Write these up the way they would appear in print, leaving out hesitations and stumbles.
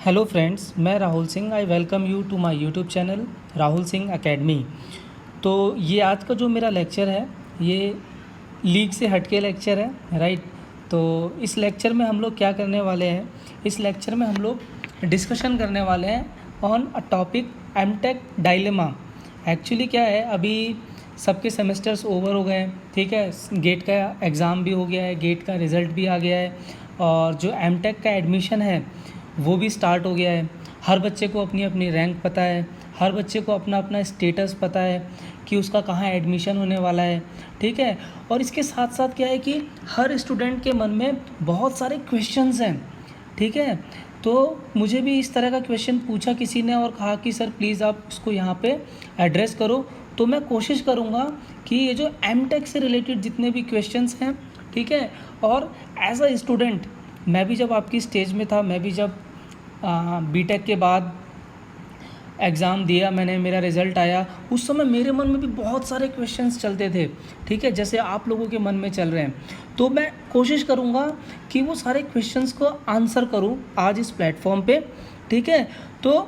Hello friends, मैं Rahul Singh. I welcome you to my YouTube channel Rahul Singh academy. तो ये आज का जो मेरा लेक्चर है ये लीग से हटके लेक्चर है, राइट। तो इस लेक्चर में हम लोग क्या करने वाले हैं, इस लेक्चर में हम लोग डिस्कशन करने वाले हैं on a topic MTech dilemma. Actually क्या है, अभी सबके सेमेस्टर्स ओवर हो गए हैं, ठीक है। गेट का एग्ज़ाम भी हो गया है, गेट का रिज़ल्ट भी आ गया है और जो एमटेक का एडमिशन है वो भी स्टार्ट हो गया है। हर बच्चे को अपनी अपनी रैंक पता है, हर बच्चे को अपना अपना स्टेटस पता है कि उसका कहाँ एडमिशन होने वाला है, ठीक है। और इसके साथ साथ क्या है कि हर स्टूडेंट के मन में बहुत सारे क्वेश्चंस हैं, ठीक है। तो मुझे भी इस तरह का क्वेश्चन पूछा किसी ने और कहा कि सर प्लीज़ आप इसको यहाँ पे एड्रेस करो। तो मैं कोशिश करूँगा कि ये जो एमटेक से रिलेटेड जितने भी क्वेश्चंस हैं, ठीक है। और एज अ स्टूडेंट मैं भी जब आपकी स्टेज में था, मैं भी जब बीटेक के बाद एग्ज़ाम दिया मैंने, मेरा रिज़ल्ट आया, उस समय मेरे मन में भी बहुत सारे क्वेश्चंस चलते थे, ठीक है, जैसे आप लोगों के मन में चल रहे हैं। तो मैं कोशिश करूँगा कि वो सारे क्वेश्चंस को आंसर करूँ आज इस प्लेटफॉर्म पे, ठीक है। तो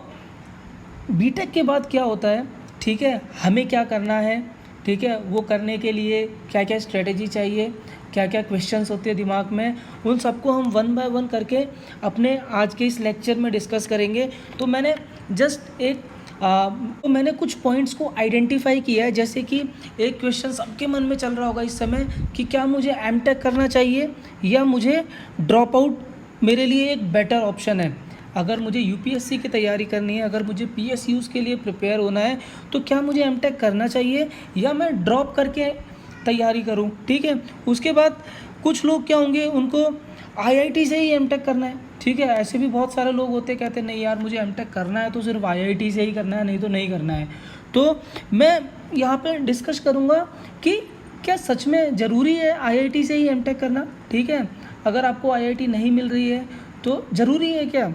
बीटेक के बाद क्या होता है, ठीक है, हमें क्या करना है, ठीक है, वो करने के लिए क्या क्या स्ट्रेटेजी चाहिए, क्या क्या क्वेश्चंस होते हैं दिमाग में, उन सबको हम वन बाय वन करके अपने आज के इस लेक्चर में डिस्कस करेंगे। तो मैंने जस्ट तो मैंने कुछ पॉइंट्स को आइडेंटिफाई किया है। जैसे कि एक क्वेश्चन सबके मन में चल रहा होगा इस समय कि क्या मुझे एमटेक करना चाहिए या मुझे ड्रॉप आउट मेरे लिए एक बेटर ऑप्शन है। अगर मुझे यूपीएससी की तैयारी करनी है, अगर मुझे पीएसयूज़ के लिए प्रिपेयर होना है, तो क्या मुझे एमटेक करना चाहिए या मैं ड्रॉप करके तैयारी करूं, ठीक है। उसके बाद कुछ लोग क्या होंगे, उनको आईआईटी से ही एमटेक करना है, ठीक है। ऐसे भी बहुत सारे लोग होते हैं, कहते हैं नहीं यार मुझे एमटेक करना है तो सिर्फ आईआईटी से ही करना है, नहीं तो नहीं करना है। तो मैं यहाँ पे डिस्कस करूँगा कि क्या सच में ज़रूरी है आईआईटी से ही एमटेक करना, ठीक है। अगर आपको आईआईटी नहीं मिल रही है तो ज़रूरी है क्या,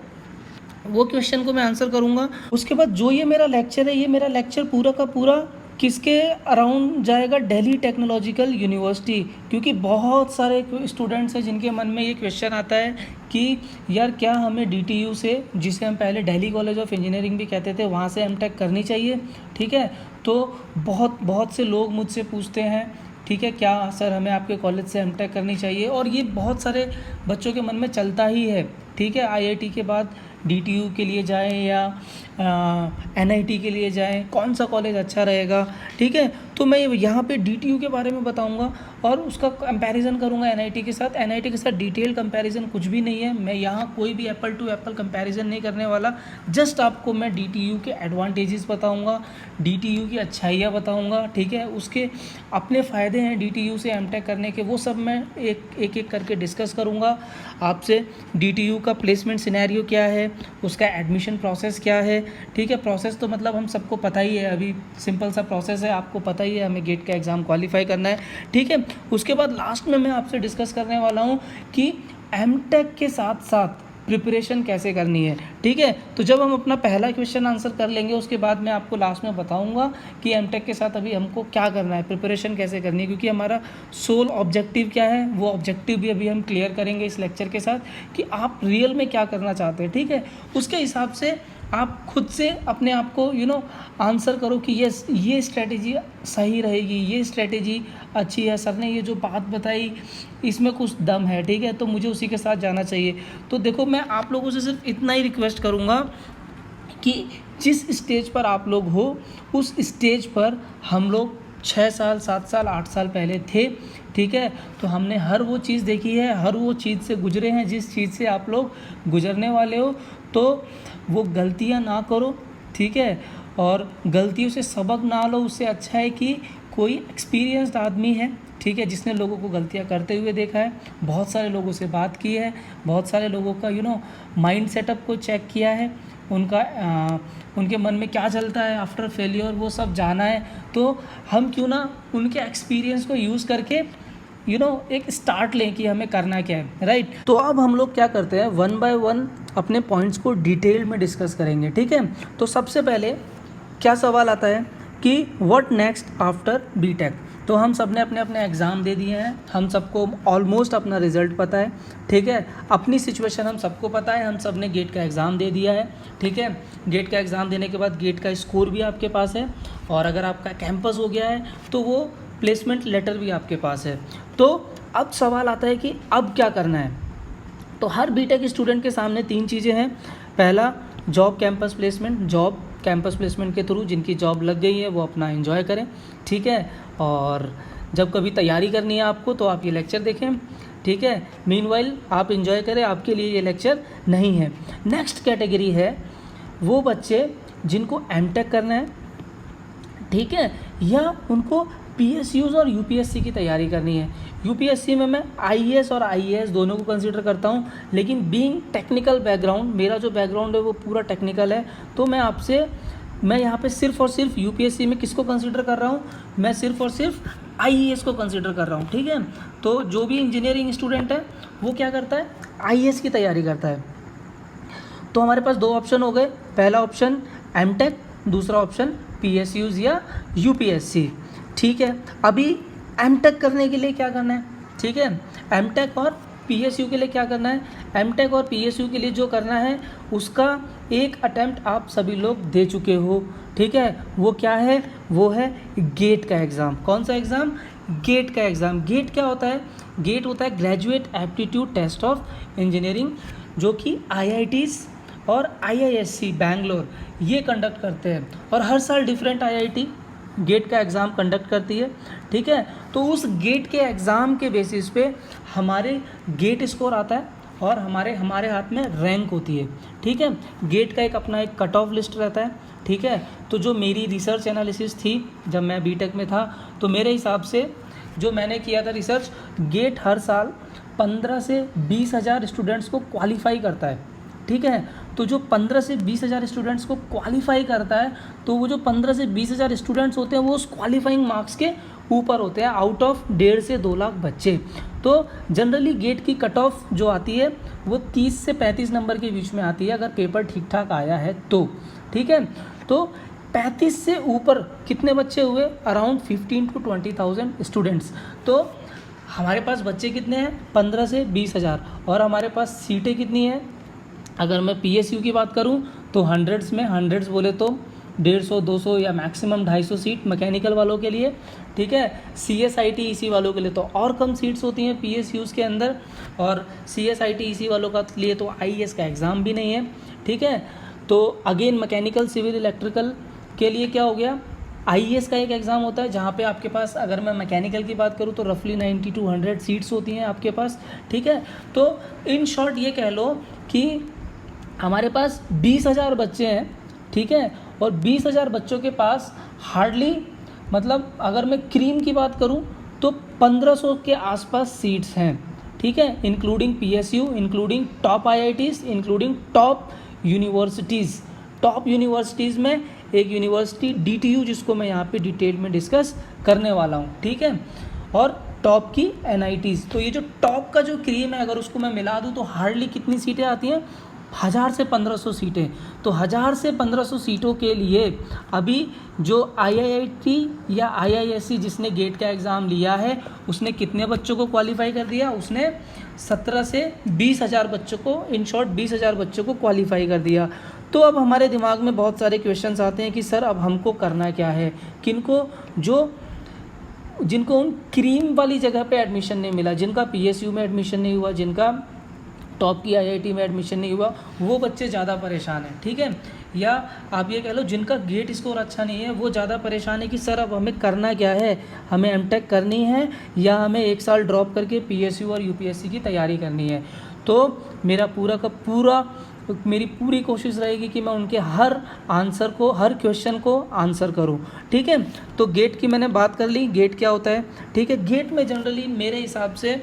वो क्वेश्चन को मैं आंसर करूँगा। उसके बाद जो ये मेरा लेक्चर है, ये मेरा लेक्चर पूरा का पूरा किसके अराउंड जाएगा, दिल्ली टेक्नोलॉजिकल यूनिवर्सिटी। क्योंकि बहुत सारे स्टूडेंट्स हैं जिनके मन में ये क्वेश्चन आता है कि यार क्या हमें डीटीयू से, जिसे हम पहले दिल्ली कॉलेज ऑफ इंजीनियरिंग भी कहते थे, वहाँ से एमटेक करनी चाहिए, ठीक है। तो बहुत से लोग मुझसे पूछते हैं, ठीक है, क्या सर हमें आपके कॉलेज से एमटेक करनी चाहिए। और ये बहुत सारे बच्चों के मन में चलता ही है, ठीक है। आईआईटी के बाद डीटीयू के लिए जाएं या एनआईटी के लिए जाएं, कौन सा कॉलेज अच्छा रहेगा, ठीक है। तो मैं यहाँ पे डीटीयू के बारे में बताऊँगा और उसका कंपैरिजन करूँगा एनआईटी के साथ। एनआईटी के साथ डिटेल कंपैरिजन कुछ भी नहीं है, मैं यहाँ कोई भी एप्पल टू एप्पल कंपैरिजन नहीं करने वाला। जस्ट आपको मैं डीटीयू के एडवांटेजेस बताऊँगा, डीटीयू की अच्छाइयाँ बताऊँगा, ठीक है। उसके अपने फ़ायदे हैं डीटीयू से एमटेक करने के, वो सब मैं एक करके डिस्कस करूँगा आपसे। डीटीयू का प्लेसमेंट सिनेरियो क्या है, उसका एडमिशन प्रोसेस क्या है, ठीक है। प्रोसेस तो मतलब हम सबको पता ही है, अभी सिंपल सा प्रोसेस है, आपको पता ही है, हमें गेट का एग्ज़ाम क्वालिफाई करना है, ठीक है। उसके बाद लास्ट में मैं आपसे डिस्कस करने वाला हूँ कि एमटेक के साथ साथ प्रिपरेशन कैसे करनी है, ठीक है। तो जब हम अपना पहला क्वेश्चन आंसर कर लेंगे, उसके बाद मैं आपको लास्ट में बताऊंगा कि एमटेक के साथ अभी हमको क्या करना है, प्रिपरेशन कैसे करनी है। क्योंकि हमारा सोल ऑब्जेक्टिव क्या है, वो ऑब्जेक्टिव भी अभी हम क्लियर करेंगे इस लेक्चर के साथ कि आप रियल में क्या करना चाहते हैं, ठीक है। उसके हिसाब से आप खुद से अपने आप को आंसर करो कि यस ये स्ट्रेटेजी सही रहेगी, ये स्ट्रेटेजी अच्छी है, सर ने ये जो बात बताई इसमें कुछ दम है, ठीक है, तो मुझे उसी के साथ जाना चाहिए। तो देखो, मैं आप लोगों से सिर्फ इतना ही रिक्वेस्ट करूँगा कि जिस स्टेज पर आप लोग हो, उस स्टेज पर हम लोग 6 साल 7 साल 8 साल पहले थे, ठीक है। तो हमने हर वो चीज़ देखी है, हर वो चीज़ से गुजरे हैं जिस चीज़ से आप लोग गुजरने वाले हो। तो वो गलतियां ना करो, ठीक है, और गलतियों से सबक ना लो। उससे अच्छा है कि कोई एक्सपीरियंस्ड आदमी है, ठीक है, जिसने लोगों को गलतियां करते हुए देखा है, बहुत सारे लोगों से बात की है, बहुत सारे लोगों का माइंड सेटअप को चेक किया है, उनके मन में क्या चलता है आफ्टर फेलियर, वो सब जाना है। तो हम क्यों ना उनके एक्सपीरियंस को यूज़ करके एक स्टार्ट लें कि हमें करना क्या है, राइट। तो अब हम लोग क्या करते हैं, वन बाय वन अपने पॉइंट्स को डिटेल में डिस्कस करेंगे, ठीक है। तो सबसे पहले क्या सवाल आता है कि व्हाट नेक्स्ट आफ्टर बीटेक। तो हम सब ने अपने अपने एग्ज़ाम दे दिए हैं, हम सबको ऑलमोस्ट अपना रिज़ल्ट पता है, ठीक है। अपनी सिचुएशन हम सबको पता है, हम सब ने गेट का एग्ज़ाम दे दिया है, ठीक है। गेट का एग्ज़ाम देने के बाद गेट का स्कोर भी आपके पास है, और अगर आपका कैंपस हो गया है तो वो प्लेसमेंट लेटर भी आपके पास है। तो अब सवाल आता है कि अब क्या करना है। तो हर बीटेक स्टूडेंट के सामने 3 चीज़ें हैं। पहला, job campus placement, job campus placement के थ्रू जिनकी जॉब लग गई है वो अपना एंजॉय करें, ठीक है। और जब कभी तैयारी करनी है आपको तो आप ये लेक्चर देखें, ठीक है। मीनवाइल आप एंजॉय करें, आपके लिए ये लेक्चर नहीं है। नेक्स्ट कैटेगरी है वो बच्चे जिनको एमटेक करना है, ठीक है, या उनको पीएसयूज़ और यूपीएससी की तैयारी करनी है। यूपीएससी में मैं आईएएस और आईएएस दोनों को कंसीडर करता हूँ, लेकिन बीइंग टेक्निकल बैकग्राउंड, मेरा जो बैकग्राउंड है वो पूरा टेक्निकल है, तो मैं यहाँ पे सिर्फ और सिर्फ यूपीएससी में किसको कंसीडर कर रहा हूँ, मैं सिर्फ और सिर्फ आईएएस को कंसीडर कर रहा हूँ, ठीक है। तो जो भी इंजीनियरिंग स्टूडेंट है वो क्या करता है, आईएएस की तैयारी करता है। तो हमारे पास 2 ऑप्शन हो गए, पहला ऑप्शन एमटेक, दूसरा ऑप्शन पीएसयूज़ या यूपीएससी, ठीक है। अभी एमटेक करने के लिए क्या करना है, ठीक है, एमटेक और पीएसयू के लिए क्या करना है, एमटेक और पीएसयू के लिए जो करना है उसका एक अटेम्प्ट आप सभी लोग दे चुके हो, ठीक है। वो क्या है, वो है गेट का एग्ज़ाम। कौन सा एग्ज़ाम, गेट का एग्ज़ाम। गेट क्या होता है, गेट होता है graduate aptitude test of engineering, जो कि आईआईटीज़ और आईआईएससी बैंगलोर ये कंडक्ट करते हैं, और हर साल डिफरेंट आईआईटी गेट का एग्ज़ाम कंडक्ट करती है, ठीक है। तो उस गेट के एग्ज़ाम के बेसिस पे हमारे गेट स्कोर आता है और हमारे हाथ में रैंक होती है, ठीक है। गेट का अपना एक कट ऑफ लिस्ट रहता है, ठीक है। तो जो मेरी रिसर्च एनालिसिस थी जब मैं बीटेक में था, तो मेरे हिसाब से जो मैंने किया था रिसर्च, गेट हर साल 15 से 20 हज़ार स्टूडेंट्स को क्वालिफाई करता है, ठीक है। तो जो 15 से 20 हज़ार स्टूडेंट्स को क्वालिफाई करता है, तो वो जो 15 से 20 हज़ार स्टूडेंट्स होते हैं वो उस क्वालिफाइंग मार्क्स के ऊपर होते हैं, आउट ऑफ 1.5 से 2 लाख बच्चे। तो जनरली गेट की कट ऑफ जो आती है वो 30 से 35 नंबर के बीच में आती है, अगर पेपर ठीक ठाक आया है तो, ठीक है। तो 35 से ऊपर कितने बच्चे हुए, अराउंड 15 to 20,000 स्टूडेंट्स। तो हमारे पास बच्चे कितने हैं, 15 से 20 हज़ार, और हमारे पास सीटें कितनी हैं, अगर मैं पीएसयू की बात करूं तो हंड्रेड्स में, हंड्रेड्स बोले तो 150, 200 या मैक्सिमम 250 सीट मैकेनिकल वालों के लिए, ठीक है। सीएसआईटी ईसी वालों के लिए तो और कम सीट्स होती हैं पीएसयूज़ के अंदर, और सीएसआईटी ईसी वालों का लिए तो आईएएस का एग्ज़ाम भी नहीं है, ठीक है। तो अगेन मैकेनिकल, सिविल, इलेक्ट्रिकल के लिए क्या हो गया, आईएएस का एक एग्ज़ाम होता है, जहाँ पे आपके पास, अगर मैं मैकेनिकल की बात करूँ तो रफली 90 to 100 सीट्स होती हैं आपके पास, ठीक है। तो इन शॉर्ट ये कह लो कि हमारे पास 20,000 बच्चे हैं, ठीक है, और 20,000 बच्चों के पास हार्डली, मतलब अगर मैं क्रीम की बात करूं तो 1500 के आसपास सीट्स हैं, ठीक है, including PSU, including top IITs, including top universities. Top universities में एक यूनिवर्सिटी डीटीयू, जिसको मैं यहाँ पे डिटेल में डिस्कस करने वाला हूँ, ठीक है, और टॉप की एनआईटीज़। तो ये जो टॉप का जो क्रीम है, अगर उसको मैं मिला दूँ तो हार्डली कितनी सीटें आती हैं, 1000 से 1500 सीटें। तो 1000 से 1500 सीटों के लिए अभी जो आईआईटी या आईआईएससी जिसने गेट का एग्ज़ाम लिया है, उसने कितने बच्चों को क्वालिफाई कर दिया, उसने 17 से 20 हज़ार बच्चों को, इन शॉर्ट 20 हज़ार बच्चों को क्वालिफाई कर दिया। तो अब हमारे दिमाग में बहुत सारे क्वेश्चंस आते हैं कि सर अब हमको करना क्या है, जिनको उन क्रीम वाली जगह पे एडमिशन नहीं मिला, जिनका पीएसयू में एडमिशन नहीं हुआ, जिनका टॉप की आईआईटी में एडमिशन नहीं हुआ, वो बच्चे ज़्यादा परेशान हैं, ठीक है। या आप ये कह लो जिनका गेट स्कोर अच्छा नहीं है वो ज़्यादा परेशान है कि सर अब हमें करना क्या है, हमें एमटेक करनी है या हमें 1 साल ड्रॉप करके पीएसयू और यूपीएससी की तैयारी करनी है। तो मेरी पूरी कोशिश रहेगी कि मैं उनके हर क्वेश्चन को आंसर करूं, ठीक है। तो गेट की मैंने बात कर ली, गेट क्या होता है, ठीक है। गेट में जनरली मेरे हिसाब से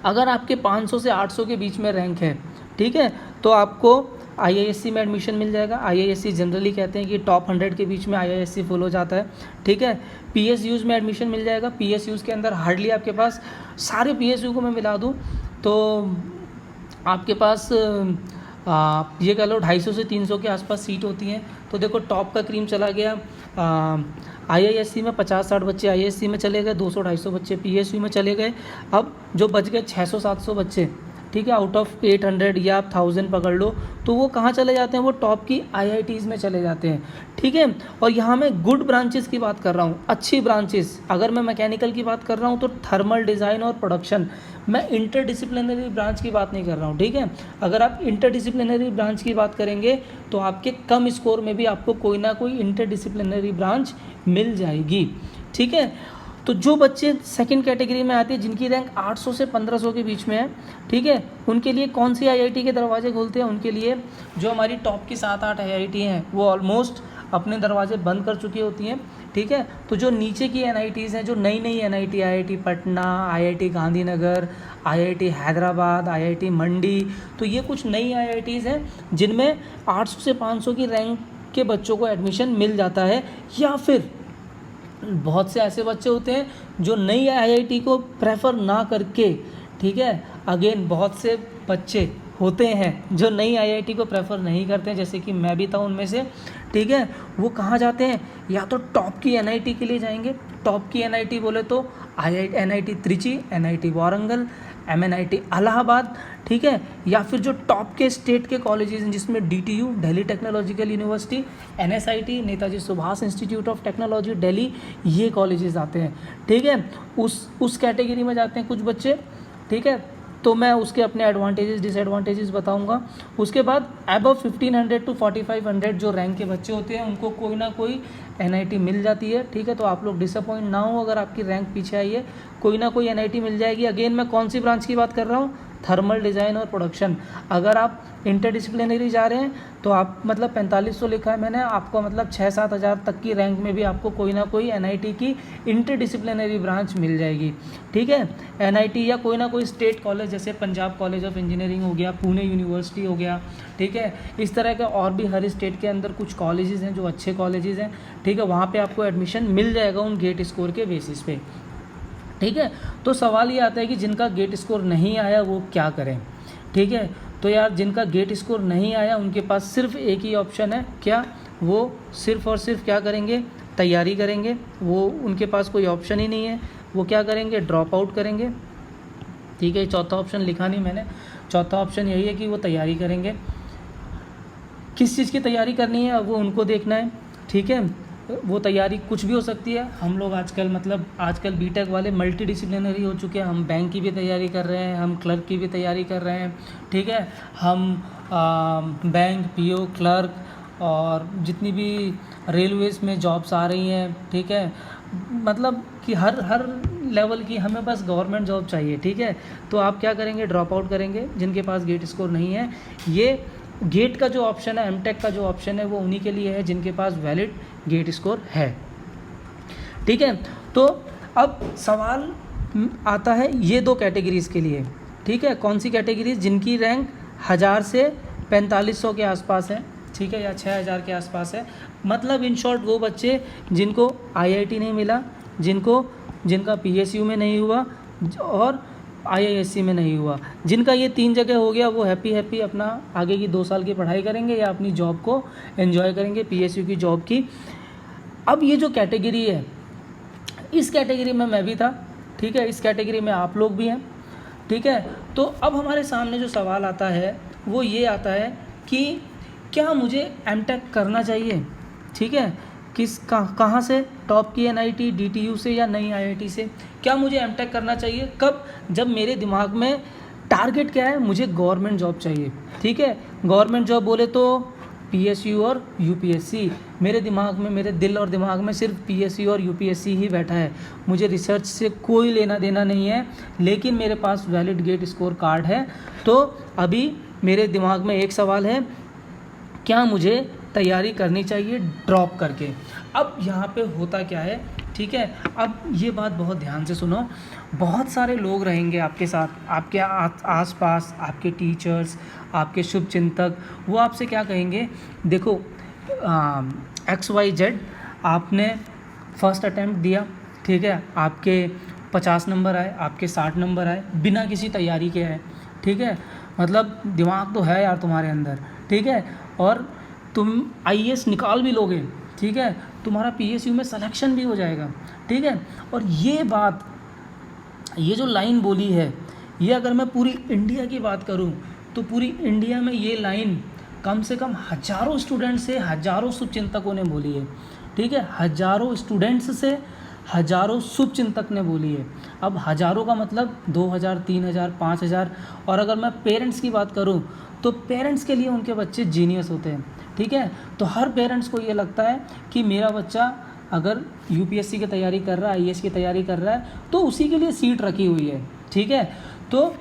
अगर आपके 500 से 800 के बीच में रैंक है, ठीक है, तो आपको आईआईएससी में एडमिशन मिल जाएगा। आईआईएससी जनरली कहते हैं कि टॉप 100 के बीच में आईआईएससी फुल हो जाता है, ठीक है। पीएसयूज़ में एडमिशन मिल जाएगा। पीएसयूज़ के अंदर हार्डली आपके पास, सारे पीएसयू को मैं मिला दूं तो आपके पास ये कह लो 250 से 300 के आसपास सीट होती हैं। तो देखो टॉप का क्रीम चला गया, IISc में 50-60 बच्चे IISc में चले गए, 200-250 बच्चे PSU में चले गए। अब जो बच गए 600-700 बच्चे, ठीक है, आउट ऑफ 800 या आप 1000 पकड़ लो, तो वो कहाँ चले जाते हैं, वो टॉप की IITs में चले जाते हैं, ठीक है। और यहाँ मैं गुड ब्रांचेस की बात कर रहा हूँ, अच्छी ब्रांचेस। अगर मैं मैकेनिकल की बात कर रहा हूँ तो थर्मल डिज़ाइन और प्रोडक्शन, मैं इंटरडिसिप्लिनरी ब्रांच की बात नहीं कर रहा हूँ, ठीक है। अगर आप इंटरडिसिप्लिनरी ब्रांच की बात करेंगे तो आपके कम स्कोर में भी आपको कोई ना कोई इंटरडिसिप्लिनरी ब्रांच मिल जाएगी, ठीक है। तो जो बच्चे सेकंड कैटेगरी में आते हैं, जिनकी रैंक 800 से 1500 के बीच में है, ठीक है, उनके लिए कौन सी IIT के दरवाजे खोलते हैं, उनके लिए जो हमारी टॉप की 7-8 IIT हैं वो ऑलमोस्ट अपने दरवाजे बंद कर चुकी होती हैं, ठीक है। तो जो नीचे की NITs हैं, जो नई नई NIT, IIT Patna, IIT Gandhinagar, IIT Hyderabad, IIT मंडी, तो ये कुछ नई IITs हैं जिनमें 800 से 500 की रैंक के बच्चों को एडमिशन मिल जाता है। या फिर बहुत से ऐसे बच्चे होते हैं जो नई IIT को प्रेफर ना करके, ठीक है, अगेन बहुत से बच्चे होते हैं जो नई IIT को प्रेफर नहीं करते हैं, जैसे कि मैं भी था उनमें से, ठीक है। वो कहाँ जाते हैं, या तो टॉप की NIT के लिए जाएंगे। टॉप की NIT बोले तो NIT Trichy, NIT Warangal, MNIT Allahabad, ठीक है। या फिर जो टॉप के स्टेट के कॉलेजेस हैं जिसमें DTU Delhi technological university, NSIT Netaji Subhash institute of technology Delhi, ये कॉलेजेस आते हैं, ठीक है। उस कैटेगरी में जाते हैं कुछ बच्चे, ठीक है। तो मैं उसके अपने एडवांटेजेस डिसएडवांटेजेस बताऊंगा। उसके बाद अबव 1500 टू 4500 जो रैंक के बच्चे होते हैं उनको कोई ना कोई NIT मिल जाती है, ठीक है। तो आप लोग डिसअपॉइंट ना हो अगर आपकी रैंक पीछे आई है, कोई ना कोई NIT मिल जाएगी। अगेन मैं कौन सी ब्रांच की बात कर रहा हूँ, थर्मल डिज़ाइन और प्रोडक्शन। अगर आप इंटरडिसिप्लिनरी जा रहे हैं तो आप मतलब 4500 लिखा है मैंने, आपको मतलब 6-7 हज़ार तक की रैंक में भी आपको कोई ना कोई NIT की इंटरडिसिप्लिनरी ब्रांच मिल जाएगी, ठीक है। NIT या कोई ना कोई स्टेट कॉलेज जैसे पंजाब कॉलेज ऑफ इंजीनियरिंग हो गया, पुणे यूनिवर्सिटी हो गया, ठीक है। इस तरह के और भी हर स्टेट के अंदर कुछ कॉलेजेस हैं जो अच्छे कॉलेजेस हैं, ठीक है। वहाँ पे आपको एडमिशन मिल जाएगा उन गेट स्कोर के बेसिस पे, ठीक है। तो सवाल ये आता है कि जिनका गेट स्कोर नहीं आया वो क्या करें, ठीक है। तो यार जिनका गेट स्कोर नहीं आया उनके पास सिर्फ एक ही ऑप्शन है, क्या, वो सिर्फ और सिर्फ क्या करेंगे, तैयारी करेंगे। वो उनके पास कोई ऑप्शन ही नहीं है, वो क्या करेंगे, ड्रॉप आउट करेंगे, ठीक है। चौथा ऑप्शन लिखा नहीं मैंने, चौथा ऑप्शन यही है कि वो तैयारी करेंगे। किस चीज़ की तैयारी करनी है वो उनको देखना है, ठीक है। वो तैयारी कुछ भी हो सकती है। हम लोग आजकल बीटेक वाले मल्टी डिसिप्लिनरी हो चुके हैं। हम बैंक की भी तैयारी कर रहे हैं, हम क्लर्क की भी तैयारी कर रहे हैं, ठीक है। हम बैंक, PO, क्लर्क और जितनी भी रेलवेज़ में जॉब्स आ रही हैं, ठीक है, मतलब कि हर लेवल की हमें बस गवर्नमेंट जॉब चाहिए, ठीक है। तो आप क्या करेंगे, ड्रॉप आउट करेंगे। जिनके पास गेट स्कोर नहीं है, ये गेट का जो ऑप्शन है, एमटेक का जो ऑप्शन है, वो उन्हीं के लिए है जिनके पास वैलिड गेट स्कोर है, ठीक है। तो अब सवाल आता है ये दो कैटेगरीज़ के लिए, ठीक है। कौन सी कैटेगरीज, जिनकी रैंक 1000 से 4500 के आसपास है, ठीक है, या 6000 के आसपास है। मतलब इन शॉर्ट वो बच्चे जिनको IIT नहीं मिला, जिनका PSU में नहीं हुआ और IISc में नहीं हुआ, जिनका ये 3 जगह हो गया, वो हैप्पी अपना आगे की 2 साल की पढ़ाई करेंगे या अपनी जॉब को एंजॉय करेंगे, PSU की जॉब की। अब ये जो कैटेगरी है, इस कैटेगरी में मैं भी था, ठीक है, इस कैटेगरी में आप लोग भी हैं, ठीक है। तो अब हमारे सामने जो सवाल आता है वो ये आता है कि क्या मुझे एमटेक करना चाहिए, ठीक है, कहाँ से, टॉप की NIT, DTU से या नई IIT से। क्या मुझे एमटेक करना चाहिए, कब, जब मेरे दिमाग में टारगेट क्या है, मुझे गवर्नमेंट जॉब चाहिए, ठीक है। गवर्नमेंट जॉब बोले तो PSU और UPSC, मेरे दिमाग में, मेरे दिल और दिमाग में सिर्फ PSU और UPSC ही बैठा है। मुझे रिसर्च से कोई लेना देना नहीं है, लेकिन मेरे पास वैलिड गेट स्कोर कार्ड है। तो अभी मेरे दिमाग में एक सवाल है, क्या मुझे तैयारी करनी चाहिए ड्रॉप करके। अब यहाँ पे होता क्या है, ठीक है, अब ये बात बहुत ध्यान से सुनो। बहुत सारे लोग रहेंगे आपके साथ, आपके आसपास, आपके टीचर्स, आपके शुभ चिंतक, वो आपसे क्या कहेंगे, देखो XYZ आपने फर्स्ट अटैम्प्ट दिया, ठीक है, आपके 50 नंबर आए, आपके 60 नंबर आए, बिना किसी तैयारी के आए, ठीक है। मतलब दिमाग तो है यार तुम्हारे अंदर, ठीक है, और तुम आईएएस निकाल भी लोगे, ठीक है, तुम्हारा पीएसयू में सिलेक्शन भी हो जाएगा, ठीक है। और ये बात, ये जो लाइन बोली है, ये अगर मैं पूरी इंडिया की बात करूं तो पूरी इंडिया में ये लाइन कम से कम हज़ारों स्टूडेंट से हज़ारों शुभचिंतकों ने बोली है, ठीक है, हज़ारों स्टूडेंट्स से हज़ारों शुभचिंतक ने बोली है। अब हज़ारों का मतलब 2000, 3000, 5000। और अगर मैं पेरेंट्स की बात करूं तो पेरेंट्स के लिए उनके बच्चे जीनियस होते हैं, ठीक है। तो हर पेरेंट्स को ये लगता है कि मेरा बच्चा अगर यूपीएससी की तैयारी कर रहा है, आईएएस की तैयारी कर रहा है, तो उसी के लिए सीट रखी हुई है, ठीक है। तो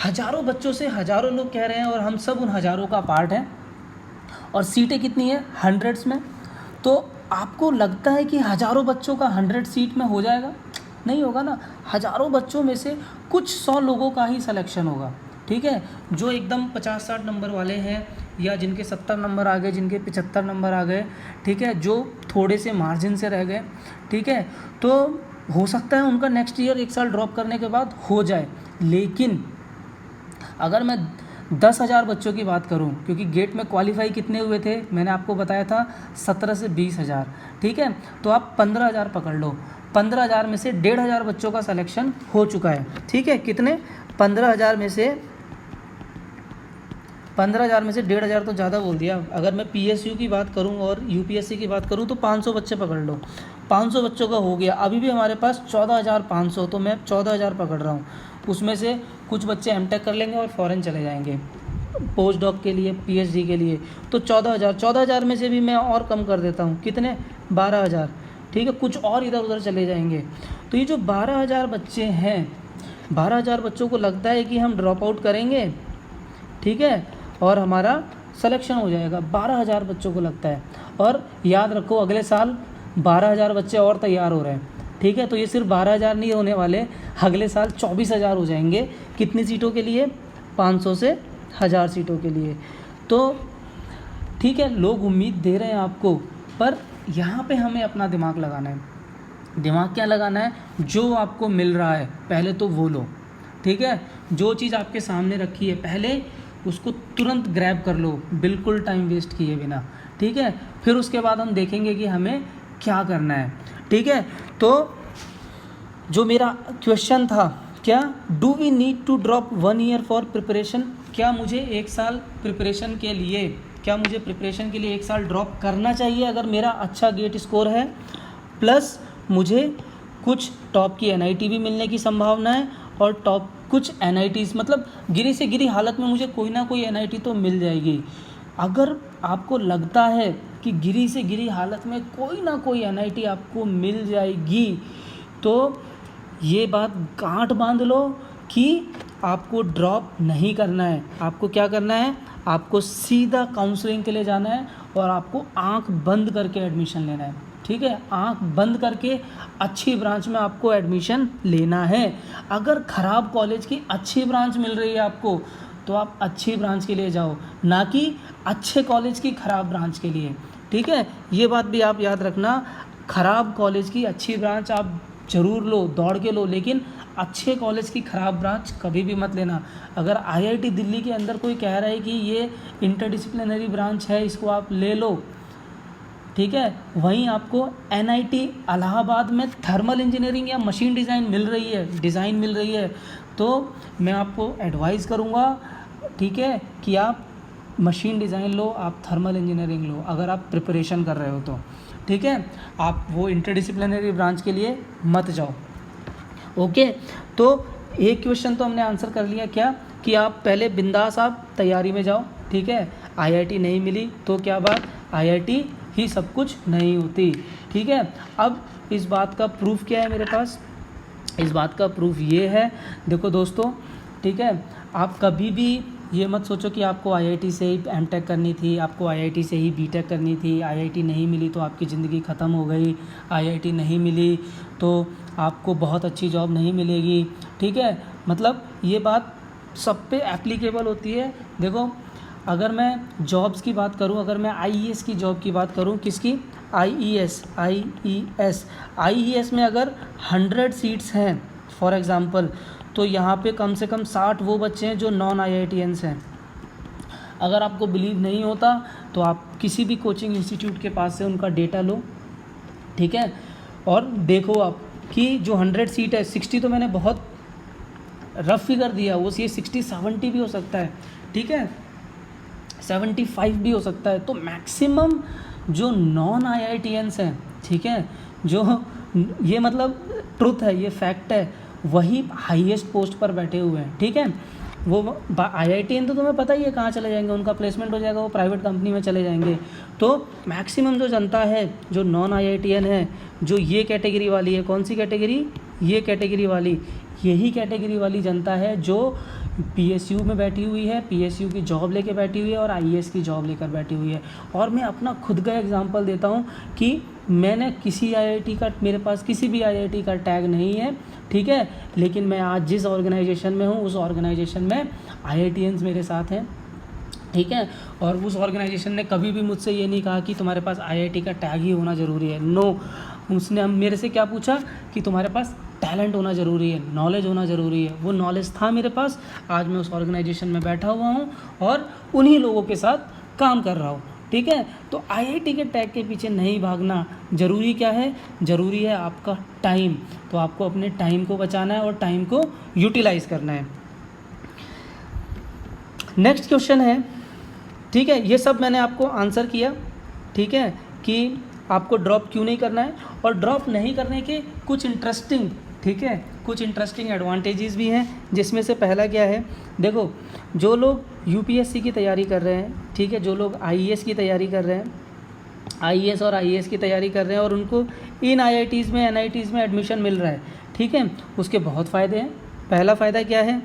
हज़ारों बच्चों से हज़ारों लोग कह रहे हैं और हम सब उन हज़ारों का पार्ट हैं। और सीटें कितनी है? 100s में। तो आपको लगता है कि हज़ारों बच्चों का 100 सीट में हो जाएगा? नहीं होगा ना। हज़ारों बच्चों में से कुछ 100 लोगों का ही सिलेक्शन होगा, ठीक है, जो एकदम 50-60 नंबर वाले हैं, या जिनके 70 नंबर आ गए, जिनके 75 नंबर आ गए, ठीक है, जो थोड़े से मार्जिन से रह गए, ठीक है। तो हो सकता है उनका नेक्स्ट ईयर 1 साल ड्रॉप करने के बाद हो जाए। लेकिन अगर मैं 10,000 बच्चों की बात करूं, क्योंकि गेट में क्वालिफाई कितने हुए थे मैंने आपको बताया था, 17 से 20,000, ठीक है। तो आप 15,000 पकड़ लो, 15,000 में से 1,500 बच्चों का सिलेक्शन हो चुका है, ठीक है। कितने? 15,000 में से 1,500 तो ज़्यादा बोल दिया। अगर मैं पीएसयू की बात करूं और यूपीएससी की बात करूं तो 500 बच्चे पकड़ लो, 500 बच्चों का हो गया। अभी भी हमारे पास 14,500, तो मैं 14,000 पकड़ रहा हूं। उसमें से कुछ बच्चे एमटेक कर लेंगे और फॉरेन चले जाएंगे पोस्ट डॉक के लिए, पीएचडी के लिए। तो 14,000 में से भी मैं और कम कर देता हूँ, कितने? 12,000, ठीक है। कुछ और इधर उधर चले जाएंगे। तो ये जो 12,000 बच्चे हैं, 12,000 बच्चों को लगता है कि हम ड्रॉप आउट करेंगे, ठीक है, और हमारा सिलेक्शन हो जाएगा। 12,000 बच्चों को लगता है। और याद रखो अगले साल 12,000 बच्चे और तैयार हो रहे हैं, ठीक है। तो ये सिर्फ 12,000 नहीं होने वाले, अगले साल 24,000 हो जाएंगे। कितनी सीटों के लिए? 500 से 1,000 सीटों के लिए। तो ठीक है, लोग उम्मीद दे रहे हैं आपको, पर यहाँ पे हमें अपना दिमाग लगाना है। दिमाग क्या लगाना है? जो आपको मिल रहा है पहले तो वो लो, ठीक है। जो चीज़ आपके सामने रखी है पहले उसको तुरंत ग्रैब कर लो, बिल्कुल टाइम वेस्ट किए बिना, ठीक है। फिर उसके बाद हम देखेंगे कि हमें क्या करना है, ठीक है। तो जो मेरा क्वेश्चन था, क्या do we need to drop 1 year for preparation? क्या मुझे 1 साल प्रिपरेशन के लिए, क्या मुझे प्रिपरेशन के लिए 1 साल ड्रॉप करना चाहिए अगर मेरा अच्छा गेट स्कोर है, प्लस मुझे कुछ टॉप की एनआईटी भी मिलने की संभावना है, और टॉप कुछ एनआईटीज़, मतलब गिरी से गिरी हालत में मुझे कोई ना कोई एनआईटी तो मिल जाएगी। अगर आपको लगता है कि गिरी से गिरी हालत में कोई ना कोई एनआईटी आपको मिल जाएगी, तो ये बात गांठ बांध लो कि आपको ड्रॉप नहीं करना है। आपको क्या करना है? आपको सीधा काउंसलिंग के लिए जाना है और आपको आंख बंद करके एडमिशन लेना है, ठीक है। आंख बंद करके अच्छी ब्रांच में आपको एडमिशन लेना है। अगर ख़राब कॉलेज की अच्छी ब्रांच मिल रही है आपको, तो आप अच्छी ब्रांच के लिए जाओ, ना कि अच्छे कॉलेज की ख़राब ब्रांच के लिए, ठीक है। ये बात भी आप याद रखना। ख़राब कॉलेज की अच्छी ब्रांच आप ज़रूर लो, दौड़ के लो, लेकिन अच्छे कॉलेज की ख़राब ब्रांच कभी भी मत लेना। अगर आईआईटी दिल्ली के अंदर कोई कह रहा है कि ये इंटरडिसिप्लिनरी ब्रांच है, इसको आप ले लो, ठीक है, वहीं आपको एनआईटी इलाहाबाद में थर्मल इंजीनियरिंग या मशीन डिज़ाइन मिल रही है, तो मैं आपको एडवाइस करूँगा, ठीक है, कि आप मशीन डिज़ाइन लो, आप थर्मल इंजीनियरिंग लो, अगर आप प्रिपरेशन कर रहे हो तो, ठीक है। आप वो इंटरडिसिप्लिनरी ब्रांच के लिए मत जाओ, ओके। तो एक क्वेश्चन तो हमने आंसर कर लिया, क्या कि आप पहले बिंदास आप तैयारी में जाओ, ठीक है। आईआईटी नहीं मिली तो क्या बात, आईआईटी ही सब कुछ नहीं होती, ठीक है। अब इस बात का प्रूफ क्या है मेरे पास? इस बात का प्रूफ ये है, देखो दोस्तों, ठीक है, आप कभी भी ये मत सोचो कि आपको आईआईटी से ही एमटेक करनी थी, आपको आईआईटी से ही बीटेक करनी थी, आईआईटी नहीं मिली तो आपकी ज़िंदगी ख़त्म हो गई, आईआईटी नहीं मिली तो आपको बहुत अच्छी जॉब नहीं मिलेगी, ठीक है। मतलब ये बात सब पे एप्लीकेबल होती है। देखो, अगर मैं जॉब्स की बात करूं, अगर मैं आईईएस की जॉब की बात करूं, किसकी? आईईएस में अगर 100 सीट्स हैं फॉर एग्ज़ाम्पल, तो यहाँ पे कम से कम 60 वो बच्चे हैं जो नॉन IITians हैं। अगर आपको बिलीव नहीं होता तो आप किसी भी कोचिंग इंस्टीट्यूट के पास से उनका डेटा लो, ठीक है, और देखो आप कि जो 100 सीट है, 60 तो मैंने बहुत रफ फिगर दिया, वो ये 60-70 भी हो सकता है, ठीक है, 75 भी हो सकता है। तो मैक्सिमम जो नॉन IITians हैं, ठीक है, जो ये मतलब ट्रुथ है, ये फैक्ट है, वही हाईएस्ट पोस्ट पर बैठे हुए हैं, ठीक है। वो IITian तो तुम्हें पता ही है कहाँ चले जाएंगे, उनका प्लेसमेंट हो जाएगा, वो प्राइवेट कंपनी में चले जाएंगे। तो मैक्सिमम जो जनता है जो नॉन IITian है, जो ये कैटेगरी वाली है, कौन सी कैटेगरी, ये कैटेगरी वाली, यही कैटेगरी वाली जनता है जो PSU में बैठी हुई है, PSU की जॉब लेके बैठी हुई है और IAS की जॉब लेकर बैठी हुई है। और मैं अपना खुद का एग्जांपल देता हूँ कि मैंने किसी IIT का, मेरे पास किसी भी IIT का टैग नहीं है, ठीक है, लेकिन मैं आज जिस ऑर्गेनाइजेशन में हूँ उस ऑर्गेनाइजेशन में IITians मेरे साथ हैं, ठीक है। और उस ऑर्गेनाइजेशन ने कभी भी मुझसे ये नहीं कहा कि तुम्हारे पास IIT का टैग ही होना ज़रूरी है, नो। उसने मेरे से क्या पूछा कि तुम्हारे पास टैलेंट होना ज़रूरी है, नॉलेज होना ज़रूरी है। वो नॉलेज था मेरे पास, आज मैं उस ऑर्गेनाइजेशन में बैठा हुआ हूँ और उन्हीं लोगों के साथ काम कर रहा हूँ, ठीक है। तो IIT के टैग के पीछे नहीं भागना। ज़रूरी क्या है, ज़रूरी है आपका टाइम। तो आपको अपने टाइम को बचाना है और टाइम को यूटिलाइज़ करना है। नेक्स्ट क्वेश्चन है, ठीक है, ये सब मैंने आपको आंसर किया, ठीक है, कि आपको ड्रॉप क्यों नहीं करना है और ड्रॉप नहीं करने के कुछ इंटरेस्टिंग, ठीक है, कुछ इंटरेस्टिंग एडवांटेजेस भी हैं, जिसमें से पहला क्या है, देखो, जो लोग UPSC की तैयारी कर रहे हैं, ठीक है, जो लोग IAS की तैयारी कर रहे हैं, IAS और IAS की तैयारी कर रहे हैं और उनको इन IITs में NITs में एडमिशन मिल रहा है, ठीक है, उसके बहुत फ़ायदे हैं। पहला फ़ायदा क्या है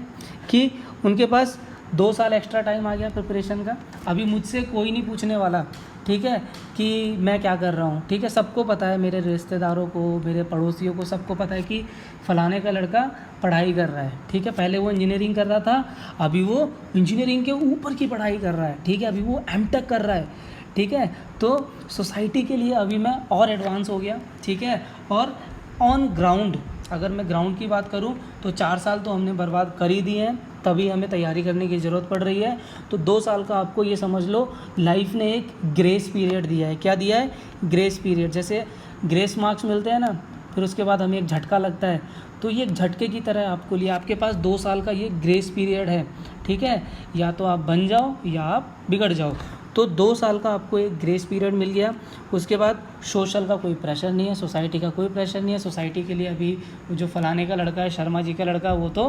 कि उनके पास 2 साल एक्स्ट्रा टाइम आ गया प्रिपरेशन का। अभी मुझसे कोई नहीं पूछने वाला, ठीक है, कि मैं क्या कर रहा हूँ, ठीक है, सबको पता है, मेरे रिश्तेदारों को, मेरे पड़ोसियों को, सबको पता है कि फ़लाने का लड़का पढ़ाई कर रहा है, ठीक है। पहले वो इंजीनियरिंग कर रहा था, अभी वो इंजीनियरिंग के ऊपर की पढ़ाई कर रहा है, ठीक है, अभी वो MTech कर रहा है, ठीक है। तो सोसाइटी के लिए अभी मैं और एडवांस हो गया, ठीक है। और ऑन ग्राउंड, अगर मैं ग्राउंड की बात करूं तो 4 साल तो हमने बर्बाद कर ही दिए हैं, तभी हमें तैयारी करने की ज़रूरत पड़ रही है। तो 2 साल का आपको ये समझ लो, लाइफ ने एक ग्रेस पीरियड दिया है। क्या दिया है, ग्रेस पीरियड। जैसे ग्रेस मार्क्स मिलते हैं ना, फिर उसके बाद हमें एक झटका लगता है, तो ये एक झटके की तरह आपको लिया, आपके पास 2 साल का ये ग्रेस पीरियड है, ठीक है। या तो आप बन जाओ या आप बिगड़ जाओ। तो 2 साल का आपको एक ग्रेस पीरियड मिल गया। उसके बाद सोशल का कोई प्रेशर नहीं है, सोसाइटी का कोई प्रेशर नहीं है। सोसाइटी के लिए अभी जो फलाने का लड़का है, शर्मा जी का लड़का, वो तो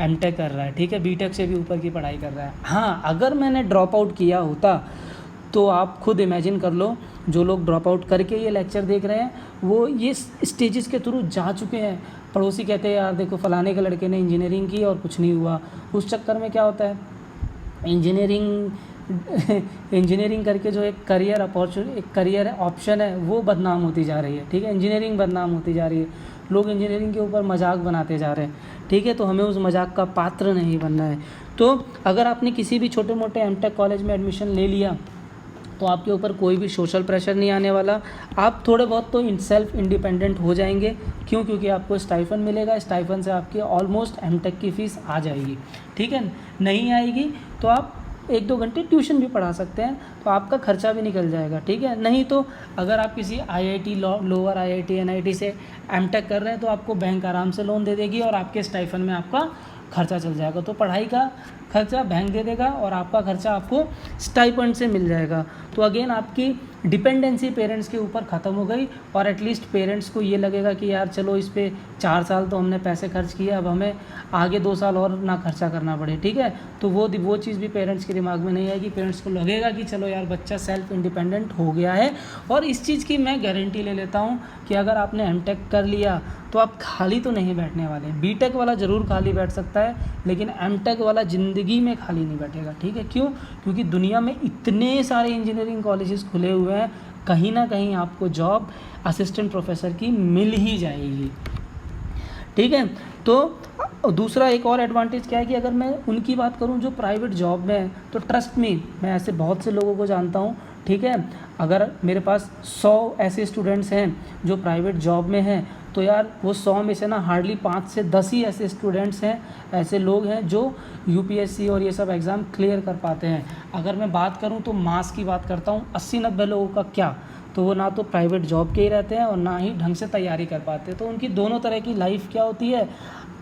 MTech कर रहा है, ठीक है, BTech से भी ऊपर की पढ़ाई कर रहा है। हाँ, अगर मैंने ड्रॉप आउट किया होता तो आप खुद इमेजिन कर लो, जो लोग ड्रॉप आउट करके ये लेक्चर देख रहे हैं वो ये स्टेजेस के थ्रू जा चुके हैं। पड़ोसी कहते हैं यार देखो फलाने के लड़के ने इंजीनियरिंग की और कुछ नहीं हुआ। उस चक्कर में क्या होता है, इंजीनियरिंग करके जो एक करियर अपॉर्चुनिटी, एक करियर ऑप्शन है, वो बदनाम होती जा रही है, ठीक है। इंजीनियरिंग बदनाम होती जा रही है, लोग इंजीनियरिंग के ऊपर मजाक बनाते जा रहे हैं, ठीक है। तो हमें उस मजाक का पात्र नहीं बनना है। तो अगर आपने किसी भी छोटे मोटे MTech कॉलेज में एडमिशन ले लिया तो आपके ऊपर कोई भी सोशल प्रेशर नहीं आने वाला। आप थोड़े बहुत तो सेल्फ इंडिपेंडेंट हो जाएंगे। क्यों? क्योंकि आपको स्टाइफन मिलेगा, स्टाइफन से आपकी ऑलमोस्ट MTech की फ़ीस आ जाएगी, ठीक है। नहीं आएगी तो आप 1-2 घंटे ट्यूशन भी पढ़ा सकते हैं, तो आपका खर्चा भी निकल जाएगा, ठीक है। नहीं तो अगर आप किसी IIT लोअर IIT NIT से MTech कर रहे हैं तो आपको बैंक आराम से लोन दे देगी और आपके स्टाइफन में आपका खर्चा चल जाएगा। तो पढ़ाई का खर्चा बैंक दे देगा और आपका खर्चा आपको स्टाइपेंड से मिल जाएगा। तो अगेन आपकी डिपेंडेंसी पेरेंट्स के ऊपर ख़त्म हो गई और एटलीस्ट पेरेंट्स को ये लगेगा कि यार चलो इस पे 4 साल तो हमने पैसे खर्च किए, अब हमें आगे 2 साल और ना खर्चा करना पड़े, ठीक है। तो वो चीज़ भी पेरेंट्स के दिमाग में नहीं आएगी। पेरेंट्स को लगेगा कि चलो यार बच्चा सेल्फ इंडिपेंडेंट हो गया है। और इस चीज़ की मैं गारंटी ले लेता हूँ कि अगर आपने MTech कर लिया तो आप खाली तो नहीं बैठने वाले। BTech वाला ज़रूर खाली बैठ सकता है लेकिन MTech वाला ज़िंदगी में खाली नहीं बैठेगा, ठीक है। क्यों? क्योंकि दुनिया में इतने सारे इंजीनियरिंग कॉलेजेस खुले हुए हैं, कहीं ना कहीं आपको जॉब असिस्टेंट प्रोफेसर की मिल ही जाएगी, ठीक है। तो दूसरा एक और एडवांटेज क्या है कि अगर मैं उनकी बात करूं जो प्राइवेट जॉब में है, तो ट्रस्ट मी, मैं ऐसे बहुत से लोगों को जानता हूं ठीक है। अगर मेरे पास 100 ऐसे स्टूडेंट्स हैं जो प्राइवेट जॉब में हैं, तो यार वो 100 में से ना हार्डली 5 से 10 ही ऐसे स्टूडेंट्स हैं, ऐसे लोग हैं जो यूपीएससी और ये सब एग्ज़ाम क्लियर कर पाते हैं। अगर मैं बात करूं तो मास की बात करता हूं, 80-90 लोगों का क्या, तो वो ना तो प्राइवेट जॉब के ही रहते हैं और ना ही ढंग से तैयारी कर पाते, तो उनकी दोनों तरह की लाइफ क्या होती है,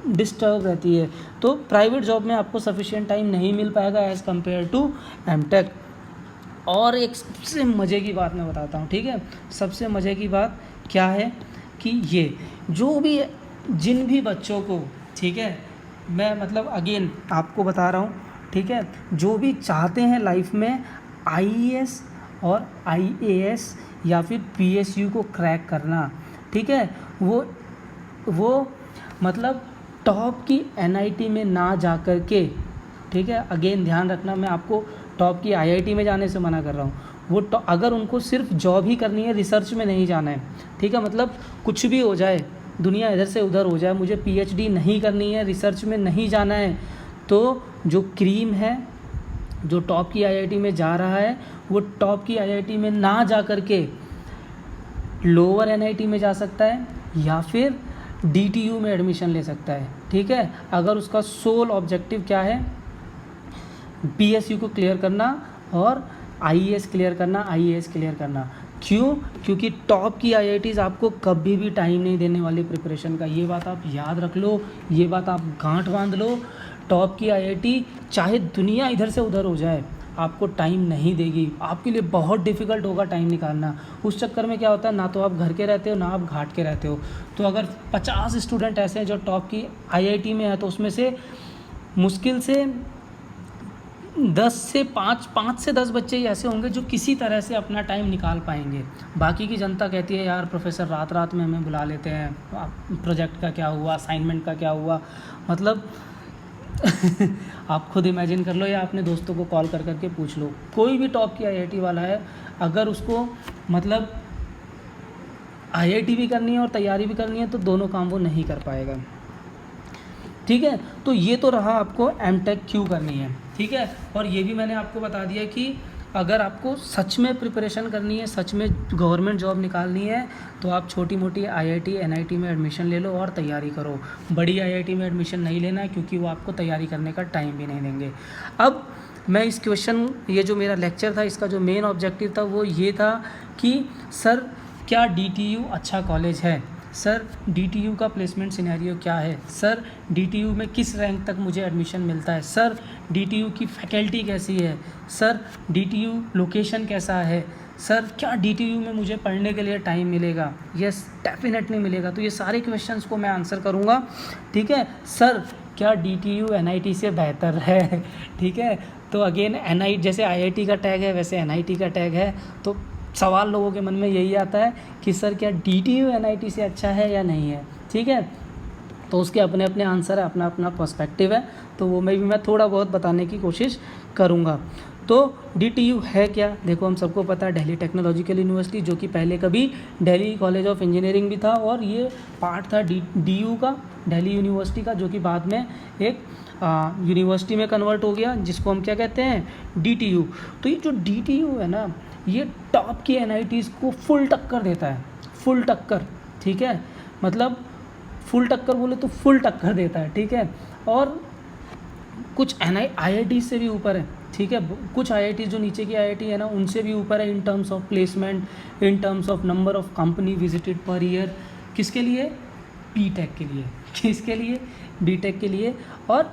डिस्टर्ब रहती है। तो प्राइवेट जॉब में आपको सफिशिएंट टाइम नहीं मिल पाएगा एज़ कम्पेयर टू एमटेक। और एक सबसे मज़े की बात मैं बताता हूँ, ठीक है। सबसे मज़े की बात क्या है कि ये जो भी जिन भी बच्चों को, ठीक है, मैं मतलब अगेन आपको बता रहा हूँ, ठीक है, जो भी चाहते हैं लाइफ में आईएएस और आईएएस या फिर पीएसयू को क्रैक करना, ठीक है, वो मतलब टॉप की एनआईटी में ना जा कर के, ठीक है, अगेन ध्यान रखना, मैं आपको टॉप की आईआईटी में जाने से मना कर रहा हूँ। वो अगर उनको सिर्फ जॉब ही करनी है, रिसर्च में नहीं जाना है, ठीक है, मतलब कुछ भी हो जाए, दुनिया इधर से उधर हो जाए, मुझे पीएचडी नहीं करनी है, रिसर्च में नहीं जाना है, तो जो क्रीम है, जो टॉप की आईआईटी में जा रहा है, वो टॉप की आईआईटी में ना जा कर के लोअर एनआईटी में जा सकता है या फिर डीटीयू में एडमिशन ले सकता है, ठीक है। अगर उसका सोल ऑब्जेक्टिव क्या है, पीएसयू को क्लियर करना और आईएएस क्लियर करना, आईएएस क्लियर करना। क्यों? क्योंकि टॉप की आईआईटीज़ आपको कभी भी टाइम नहीं देने वाली प्रिपरेशन का, ये बात आप याद रख लो, ये बात आप गांठ बांध लो। टॉप की आईआईटी चाहे दुनिया इधर से उधर हो जाए, आपको टाइम नहीं देगी, आपके लिए बहुत डिफ़िकल्ट होगा टाइम निकालना। उस चक्कर में क्या होता है, ना तो आप घर के रहते हो, ना आप घाट के रहते हो। तो अगर 50 स्टूडेंट ऐसे हैं जो टॉप की आईआईटी में है, तो उसमें से मुश्किल से 5 से 10 बच्चे ही ऐसे होंगे जो किसी तरह से अपना टाइम निकाल पाएंगे। बाकी की जनता कहती है यार प्रोफेसर रात रात में हमें बुला लेते हैं, प्रोजेक्ट का क्या हुआ, असाइनमेंट का क्या हुआ, मतलब आप खुद इमेजिन कर लो या अपने दोस्तों को कॉल कर करके पूछ लो, कोई भी टॉप की आईआईटी वाला है, अगर उसको मतलब आईआईटी भी करनी है और तैयारी भी करनी है, तो दोनों काम वो नहीं कर पाएगा, ठीक है। तो ये तो रहा आपको एमटेक क्यों करनी है, ठीक है। और ये भी मैंने आपको बता दिया कि अगर आपको सच में प्रिपरेशन करनी है, सच में गवर्नमेंट जॉब निकालनी है, तो आप छोटी मोटी आईआईटी एनआईटी में एडमिशन ले लो और तैयारी करो। बड़ी आईआईटी में एडमिशन नहीं लेना है, क्योंकि वो आपको तैयारी करने का टाइम भी नहीं देंगे। अब मैं इस क्वेश्चन, ये जो मेरा लेक्चर था, इसका जो मेन ऑब्जेक्टिव था वो ये था कि सर क्या डीटीयू अच्छा कॉलेज है, सर डीटीयू का प्लेसमेंट सिनेरियो क्या है, सर डीटीयू में किस रैंक तक मुझे एडमिशन मिलता है, सर डीटीयू की फैकल्टी कैसी है, सर डीटीयू लोकेशन कैसा है, सर क्या डीटीयू में मुझे पढ़ने के लिए टाइम मिलेगा। यस, डेफिनेटली मिलेगा। तो ये सारे क्वेश्चंस को मैं आंसर करूँगा, ठीक है। सर क्या डीटीयू एनआईटी से बेहतर है, ठीक है। तो अगेन एनआईटी जैसे आईआईटी का टैग है, वैसे एनआईटी का टैग है, तो सवाल लोगों के मन में यही आता है कि सर क्या डीटीयू एनआईटी से अच्छा है या नहीं है, ठीक है। तो उसके अपने अपने आंसर है, अपना अपना पर्सपेक्टिव है, तो वो मैं थोड़ा बहुत बताने की कोशिश करूँगा। तो डीटीयू है क्या, देखो हम सबको पता है दिल्ली टेक्नोलॉजिकल यूनिवर्सिटी, जो कि पहले कभी दिल्ली कॉलेज ऑफ इंजीनियरिंग भी था, और ये पार्ट था डीयू का, दिल्ली यूनिवर्सिटी का, जो कि बाद में एक यूनिवर्सिटी में कन्वर्ट हो गया, जिसको हम क्या कहते हैं, डीटीयू। तो ये जो डीटीयू है ना, ये टॉप की एनआईटीज़ को फुल टक्कर देता है, फुल टक्कर, ठीक है। मतलब फुल टक्कर बोले तो फुल टक्कर देता है, ठीक है। और कुछ आईआईटी से भी ऊपर है, ठीक है। कुछ आईआईटी जो नीचे की आईआईटी है ना, उनसे भी ऊपर है in terms of placement, in terms of number of company visited per year. किसके लिए? बीटेक के लिए। किसके लिए? बीटेक के लिए। और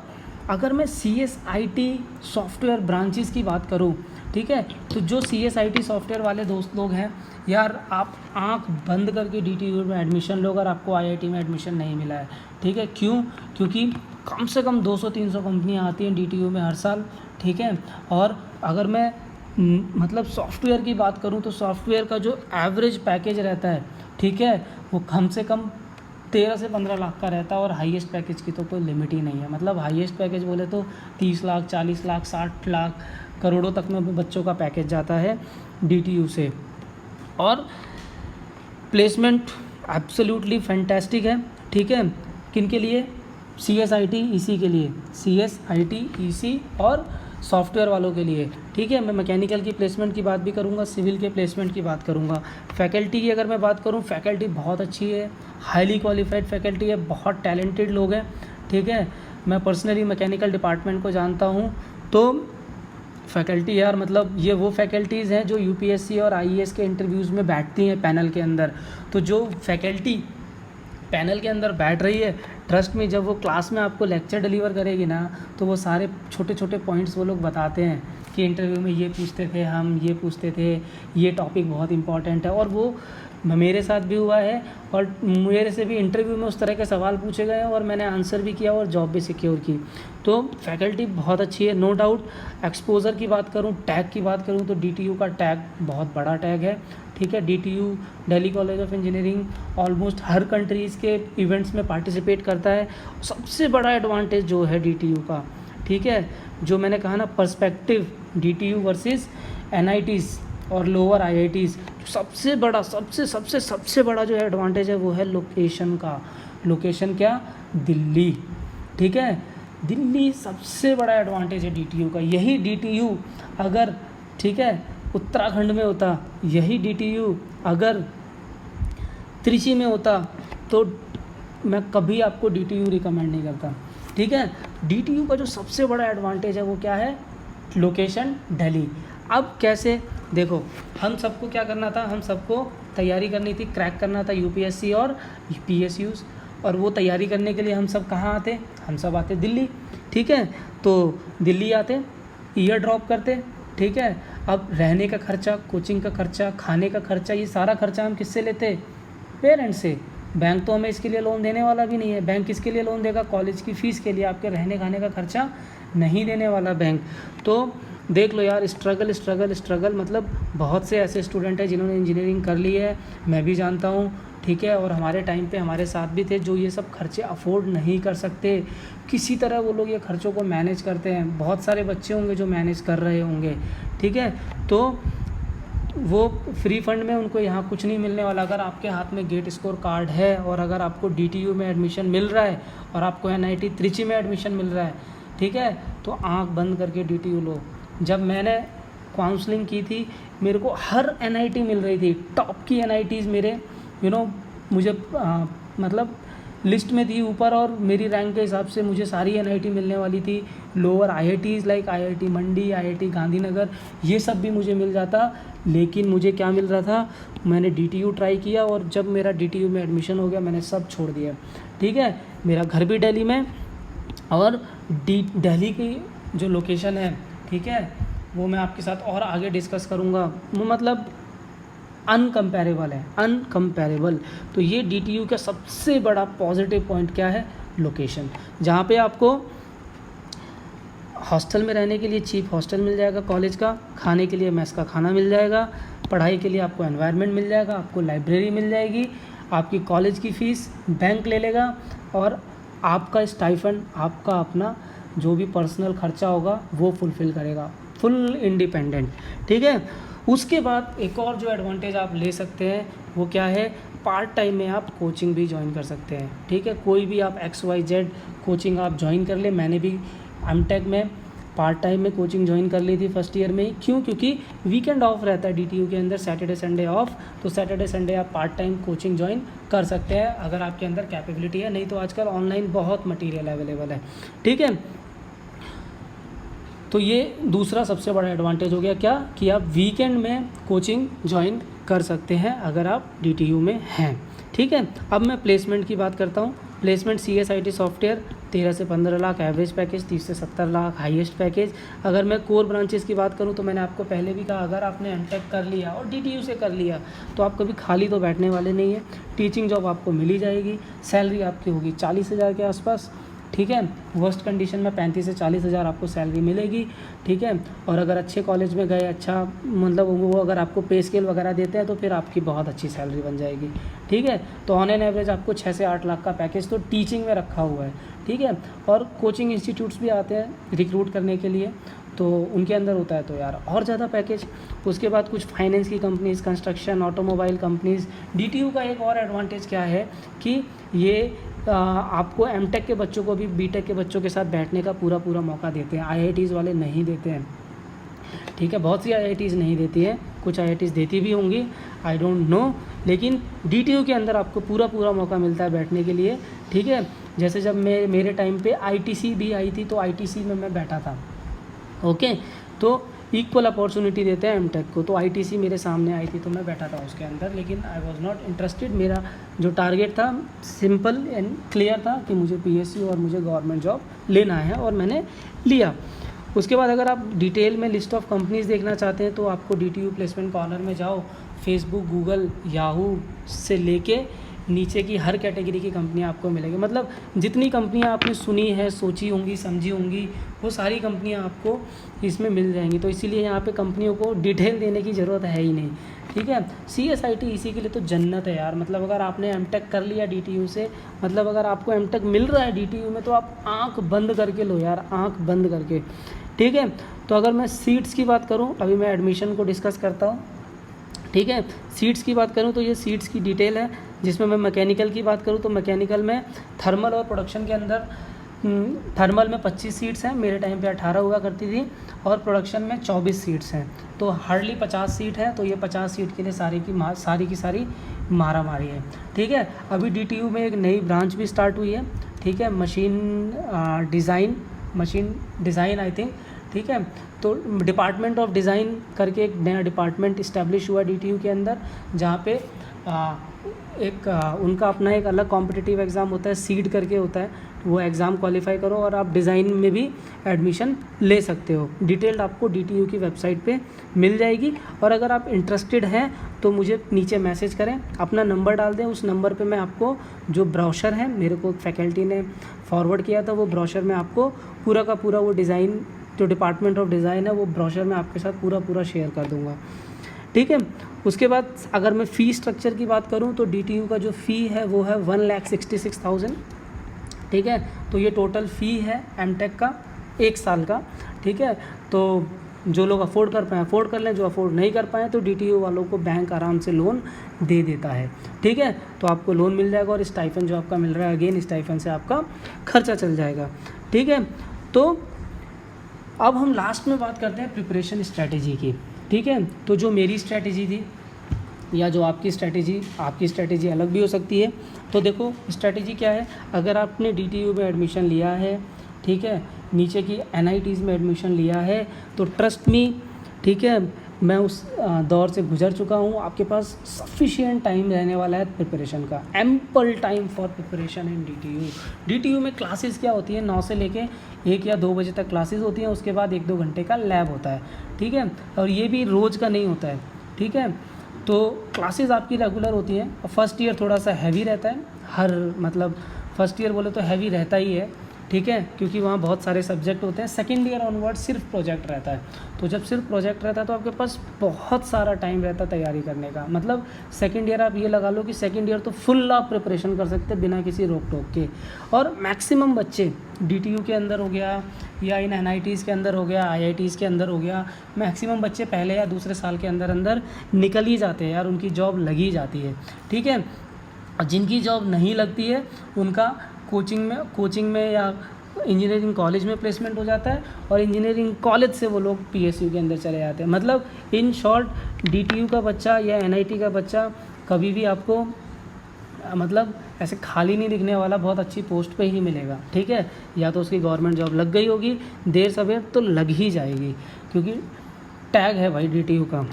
अगर मैं CSIT सॉफ्टवेयर ब्रांचेस की बात करूं, ठीक है, तो जो CSIT सॉफ्टवेयर वाले दोस्त लोग हैं यार, आप आंख बंद करके डीटीयू में एडमिशन लो अगर आपको आईआईटी में एडमिशन नहीं मिला है, ठीक है। क्यों? क्योंकि कम से कम 200-300 कंपनियां आती हैं डीटीयू में हर साल, ठीक है। और अगर मैं मतलब सॉफ्टवेयर की बात करूं, तो सॉफ्टवेयर का जो एवरेज पैकेज रहता है, ठीक है, वो कम से कम 13 से 15 लाख का रहता है, और हाईएस्ट पैकेज की तो कोई लिमिट ही नहीं है। मतलब हाईएस्ट पैकेज बोले तो 30 लाख, 40 लाख, 60 लाख, करोड़ों तक में बच्चों का पैकेज जाता है डीटीयू से। और प्लेसमेंट एब्सोल्युटली फैंटास्टिक है, ठीक है। किन के लिए? CSIT EC के लिए, CSIT EC और सॉफ्टवेयर वालों के लिए, ठीक है। मैं मैकेनिकल की प्लेसमेंट की बात भी करूँगा, सिविल के प्लेसमेंट की बात करूँगा। फैकल्टी की अगर मैं बात करूँ, फैकल्टी बहुत अच्छी है, हाईली क्वालिफाइड फैकल्टी है, बहुत टैलेंटेड लोग हैं, ठीक है। मैं पर्सनली मैकेनिकल डिपार्टमेंट को जानता हूँ। तो फैकल्टी यार मतलब ये वो फैकल्टीज़ हैं जो यूपीएससी और आईएएस के इंटरव्यूज़ में बैठती हैं पैनल के अंदर। तो जो फैकल्टी पैनल के अंदर बैठ रही है, ट्रस्ट में जब वो क्लास में आपको लेक्चर डिलीवर करेगी ना, तो वो सारे छोटे छोटे पॉइंट्स वो लोग बताते हैं कि इंटरव्यू में ये पूछते थे, हम ये पूछते थे, ये टॉपिक बहुत इंपॉर्टेंट है। और वो मेरे साथ भी हुआ है और मेरे से भी इंटरव्यू में उस तरह के सवाल पूछे गए और मैंने आंसर भी किया और जॉब भी सिक्योर की। तो फैकल्टी बहुत अच्छी है, नो डाउट। एक्सपोजर की बात करूँ, टैग की बात करूँ, तो डीटीयू का टैग बहुत बड़ा टैग है, ठीक है। DTU, Delhi college of engineering, almost her countries के इवेंट्स में पार्टिसिपेट करता है। सबसे बड़ा एडवांटेज जो है डीटीयू का, ठीक है, जो मैंने कहा ना पर्सपेक्टिव डीटीयू वर्सेस एनआईटीज़ और लोअर आईआईटीज़, सबसे बड़ा सबसे बड़ा जो एडवांटेज है वो है लोकेशन का। लोकेशन क्या? दिल्ली, ठीक है। दिल्ली सबसे बड़ा एडवांटेज है डीटीयू का। यही डीटीयू अगर, ठीक है, उत्तराखंड में होता, यही डीटीयू अगर त्रिची में होता, तो मैं कभी आपको डीटीयू रिकमेंड नहीं करता, ठीक है। डीटीयू का जो सबसे बड़ा एडवांटेज है वो क्या है? लोकेशन, दिल्ली। अब कैसे? देखो, हम सबको क्या करना था, हम सबको तैयारी करनी थी, क्रैक करना था यूपीएससी और पीएसयूज़, और वो तैयारी करने के लिए हम सब कहाँ आते? हम सब आते दिल्ली, ठीक है। तो दिल्ली आते, ईयर ड्रॉप करते, ठीक है। अब रहने का खर्चा, कोचिंग का खर्चा, खाने का खर्चा, ये सारा खर्चा हम किससे लेते? पेरेंट्स से। बैंक तो हमें इसके लिए लोन देने वाला भी नहीं है। बैंक किसके लिए लोन देगा? कॉलेज की फ़ीस के लिए, आपके रहने खाने का खर्चा नहीं देने वाला बैंक। तो देख लो यार, स्ट्रगल मतलब बहुत से ऐसे स्टूडेंट हैं जिन्होंने इंजीनियरिंग कर ली है, मैं भी जानता हूँ, ठीक है। और हमारे टाइम पे हमारे साथ भी थे जो ये सब खर्चे अफोर्ड नहीं कर सकते, किसी तरह वो लोग ये खर्चों को मैनेज करते हैं। बहुत सारे बच्चे होंगे जो मैनेज कर रहे होंगे, ठीक है। तो वो फ्री फंड में उनको यहाँ कुछ नहीं मिलने वाला। अगर आपके हाथ में गेट स्कोर कार्ड है और अगर आपको डीटीयू में एडमिशन मिल रहा है और आपको एनआईटी त्रिची में एडमिशन मिल रहा है, ठीक है, तो आँख बंद करके डीटीयू लो। जब मैंने काउंसलिंग की थी, मेरे को हर एनआईटी मिल रही थी, टॉप की एनआईटीज़ मेरे मुझे मतलब लिस्ट में थी ऊपर, और मेरी रैंक के हिसाब से मुझे सारी एनआईटी मिलने वाली थी। लोअर आईआईटीज़ लाइक आईआईटी मंडी, आईआईटी गांधीनगर, ये सब भी मुझे मिल जाता। लेकिन मुझे क्या मिल रहा था? मैंने डीटीयू ट्राई किया और जब मेरा डीटीयू में एडमिशन हो गया मैंने सब छोड़ दिया, ठीक है। मेरा घर भी दिल्ली में, और दिल्ली की जो लोकेशन है, ठीक है, वो मैं आपके साथ और आगे डिस्कस करूँगा, मतलब अनकम्पेरेबल है, अनकम्पेरेबल। तो ये डीटीयू का सबसे बड़ा पॉजिटिव पॉइंट क्या है? लोकेशन, जहाँ पे आपको हॉस्टल में रहने के लिए चीप हॉस्टल मिल जाएगा कॉलेज का, खाने के लिए मेस का खाना मिल जाएगा, पढ़ाई के लिए आपको एनवायरनमेंट मिल जाएगा, आपको लाइब्रेरी मिल जाएगी, आपकी कॉलेज की फ़ीस बैंक ले लेगा, और आपका स्टाइफंड, आपका अपना जो भी पर्सनल खर्चा होगा वो फुलफ़िल करेगा, फुल इंडिपेंडेंट, ठीक है। उसके बाद एक और जो एडवांटेज आप ले सकते हैं वो क्या है? पार्ट टाइम में आप कोचिंग भी ज्वाइन कर सकते हैं, ठीक है। कोई भी आप XYZ कोचिंग आप ज्वाइन कर ले। मैंने भी एमटेक में पार्ट टाइम में कोचिंग ज्वाइन कर ली थी फर्स्ट ईयर में ही। क्यों? क्योंकि वीकेंड ऑफ रहता है डीटीयू के अंदर, सैटरडे संडे ऑफ, तो सैटरडे संडे आप पार्ट टाइम कोचिंग ज्वाइन कर सकते हैं अगर आपके अंदर कैपेबिलिटी है। नहीं तो आजकल ऑनलाइन बहुत मटीरियल अवेलेबल है, ठीक है। तो ये दूसरा सबसे बड़ा एडवांटेज हो गया क्या? कि आप वीकेंड में कोचिंग ज्वाइन कर सकते हैं अगर आप डीटीयू में हैं, ठीक है। अब मैं प्लेसमेंट की बात करता हूँ। प्लेसमेंट CSIT सॉफ्टवेयर 13 से 15 लाख एवरेज पैकेज, 30 से 70 लाख हाईएस्ट पैकेज। अगर मैं कोर ब्रांचेस की बात करूँ तो मैंने आपको पहले भी कहा, अगर आपने एमटेक कर लिया और डीटीयू से कर लिया तो आप कभी खाली तो बैठने वाले नहीं हैं। टीचिंग जॉब आपको मिल ही जाएगी, सैलरी आपकी होगी 40,000 के आसपास, ठीक है। वर्स्ट कंडीशन में 35 से 40,000 आपको सैलरी मिलेगी, ठीक है। और अगर अच्छे कॉलेज में गए, अच्छा मतलब वो अगर आपको पे स्केल वगैरह देते हैं तो फिर आपकी बहुत अच्छी सैलरी बन जाएगी, ठीक है। तो ऑन एन एवरेज आपको 6 से 8 लाख का पैकेज तो टीचिंग में रखा हुआ है, ठीक है। और कोचिंग इंस्टीट्यूट्स भी आते हैं रिक्रूट करने के लिए, तो उनके अंदर होता है तो यार और ज़्यादा पैकेज। उसके बाद कुछ फाइनेंस की companies, construction, automobile companies. DTU का एक और एडवांटेज क्या है कि ये आपको एमटेक के बच्चों को भी बीटेक के बच्चों के साथ बैठने का पूरा पूरा मौका देते हैं। आईआईटीज़ वाले नहीं देते हैं, ठीक है। बहुत सी आईआईटीज़ नहीं देती है, कुछ आईआईटीज़ देती भी होंगी, आई डोंट नो, लेकिन डीटीयू के अंदर आपको पूरा पूरा मौका मिलता है बैठने के लिए, ठीक है। जैसे जब मेरे टाइम पे आईटीसी भी आई थी, तो आईटीसी में मैं बैठा था, ओके। तो इक्वल अपॉर्चुनिटी देते हैं एमटेक को, तो आईटीसी मेरे सामने आई थी तो मैं बैठा था उसके अंदर, लेकिन आई वाज नॉट इंटरेस्टेड। मेरा जो टारगेट था सिंपल एंड क्लियर था कि मुझे पीएसयू और मुझे गवर्नमेंट जॉब लेना है, और मैंने लिया। उसके बाद अगर आप डिटेल में लिस्ट ऑफ कंपनीज़ देखना चाहते हैं तो आपको डीटीयू प्लेसमेंट कॉर्नर में जाओ, फेसबुक, गूगल, याहू से लेके नीचे की हर कैटेगरी की कंपनियां आपको मिलेगी। मतलब जितनी कंपनियां आपने सुनी है, सोची होंगी, समझी होंगी, वो सारी कंपनियां आपको इसमें मिल जाएंगी। तो इसीलिए यहाँ पे कंपनियों को डिटेल देने की ज़रूरत है ही नहीं, ठीक है। CSIT इसी के लिए तो जन्नत है यार। मतलब अगर आपने एमटेक कर लिया डीटीयू से, मतलब अगर आपको एमटेक मिल रहा है डीटीयू में, तो आप आँख बंद करके लो यार, आँख बंद करके, ठीक है। तो अगर मैं सीट्स की बात करूँ, अभी मैं एडमिशन को डिस्कस करता हूँ, ठीक है। सीट्स की बात करूँ तो ये सीट्स की डिटेल है, जिसमें मैं मैकेनिकल की बात करूँ तो मैकेनिकल में थर्मल और प्रोडक्शन के अंदर थर्मल में 25 सीट्स हैं, मेरे टाइम पे 18 हुआ करती थी, और प्रोडक्शन में 24 सीट्स हैं, तो हार्डली 50 सीट है। तो ये 50 सीट के लिए सारी की सारी मारा मारी है, ठीक है। अभी डीटीयू में एक नई ब्रांच भी स्टार्ट हुई है, ठीक है, मशीन डिज़ाइन आई थिंक, ठीक है। तो डिपार्टमेंट ऑफ डिज़ाइन करके एक नया डिपार्टमेंट इस्टेब्लिश हुआ डीटीयू के अंदर, जहाँ पे उनका अपना एक अलग कॉम्पिटिटिव एग्ज़ाम होता है, सीड करके होता है, वो एग्ज़ाम क्वालिफाई करो और आप डिज़ाइन में भी एडमिशन ले सकते हो। डिटेल्ड आपको डीटीयू की वेबसाइट पे मिल जाएगी, और अगर आप इंटरेस्टेड हैं तो मुझे नीचे मैसेज करें, अपना नंबर डाल दें, उस नंबर पे मैं आपको जो ब्रोशर है, मेरे को फैकल्टी ने फॉरवर्ड किया था, वो ब्रोशर में आपको पूरा का पूरा वो डिज़ाइन, जो डिपार्टमेंट ऑफ डिज़ाइन है, वो ब्रोशर मैं आपके साथ पूरा शेयर कर दूँगा, ठीक है। उसके बाद अगर मैं फ़ी स्ट्रक्चर की बात करूं तो डीटीयू का जो फ़ी है वो है 1,66,000, ठीक है। तो ये टोटल फ़ी है एमटेक का 1 साल का, ठीक है। तो जो लोग अफोर्ड कर पाएँ अफोर्ड कर लें, जो अफोर्ड नहीं कर पाएँ तो डीटीयू वालों को बैंक आराम से लोन दे देता है, ठीक है। तो आपको लोन मिल जाएगा, और स्टाइफन जो आपका मिल रहा है, अगेन स्टाइफन से आपका खर्चा चल जाएगा, ठीक है। तो अब हम लास्ट में बात करते हैं प्रिपरेशन स्ट्रैटेजी की, ठीक है। तो जो मेरी स्ट्रैटेजी थी, या जो आपकी स्ट्रैटेजी अलग भी हो सकती है। तो देखो स्ट्रैटेजी क्या है, अगर आपने डीटीयू में एडमिशन लिया है, ठीक है, नीचे की एनआईटीज़ में एडमिशन लिया है, तो ट्रस्ट मी, ठीक है, मैं उस दौर से गुजर चुका हूँ। आपके पास सफिशिएंट टाइम रहने वाला है प्रिपरेशन का, ample time for preparation in DTU में क्लासेस क्या होती है, 9 से लेके 1 या 2 बजे तक क्लासेस होती हैं, उसके बाद 1-2 घंटे का लैब होता है, ठीक है। और ये भी रोज़ का नहीं होता है, ठीक है। तो क्लासेस आपकी रेगुलर होती हैं। फर्स्ट ईयर थोड़ा सा हैवी रहता है, मतलब फर्स्ट ईयर बोले तो हैवी रहता ही है, ठीक है, क्योंकि वहाँ बहुत सारे सब्जेक्ट होते हैं। सेकेंड ईयर ऑनवर्ड सिर्फ प्रोजेक्ट रहता है, तो जब सिर्फ प्रोजेक्ट रहता है तो आपके पास बहुत सारा टाइम रहता है तैयारी करने का। मतलब सेकेंड ईयर आप ये लगा लो कि सेकेंड ईयर तो फुल आप प्रिपरेशन कर सकते हैं बिना किसी रोक टोक के। और मैक्सिमम बच्चे डीटीयू के अंदर हो गया, या इन एनआईटीज़ के अंदर हो गया, आईआईटीज़ के अंदर हो गया, मैक्सिमम बच्चे पहले या दूसरे साल के अंदर निकल ही जाते हैं यार, उनकी जॉब लगी जाती है, ठीक है। और जिनकी जॉब नहीं लगती है उनका कोचिंग में या इंजीनियरिंग कॉलेज में प्लेसमेंट हो जाता है, और इंजीनियरिंग कॉलेज से वो लोग पीएसयू के अंदर चले जाते हैं। मतलब इन शॉर्ट डीटीयू का बच्चा या एनआईटी का बच्चा कभी भी आपको मतलब ऐसे खाली नहीं दिखने वाला, बहुत अच्छी पोस्ट पे ही मिलेगा, ठीक है। या तो उसकी गवर्नमेंट जॉब लग गई होगी, देर सवेर तो लग ही जाएगी, क्योंकि टैग है भाई डीटीयू का,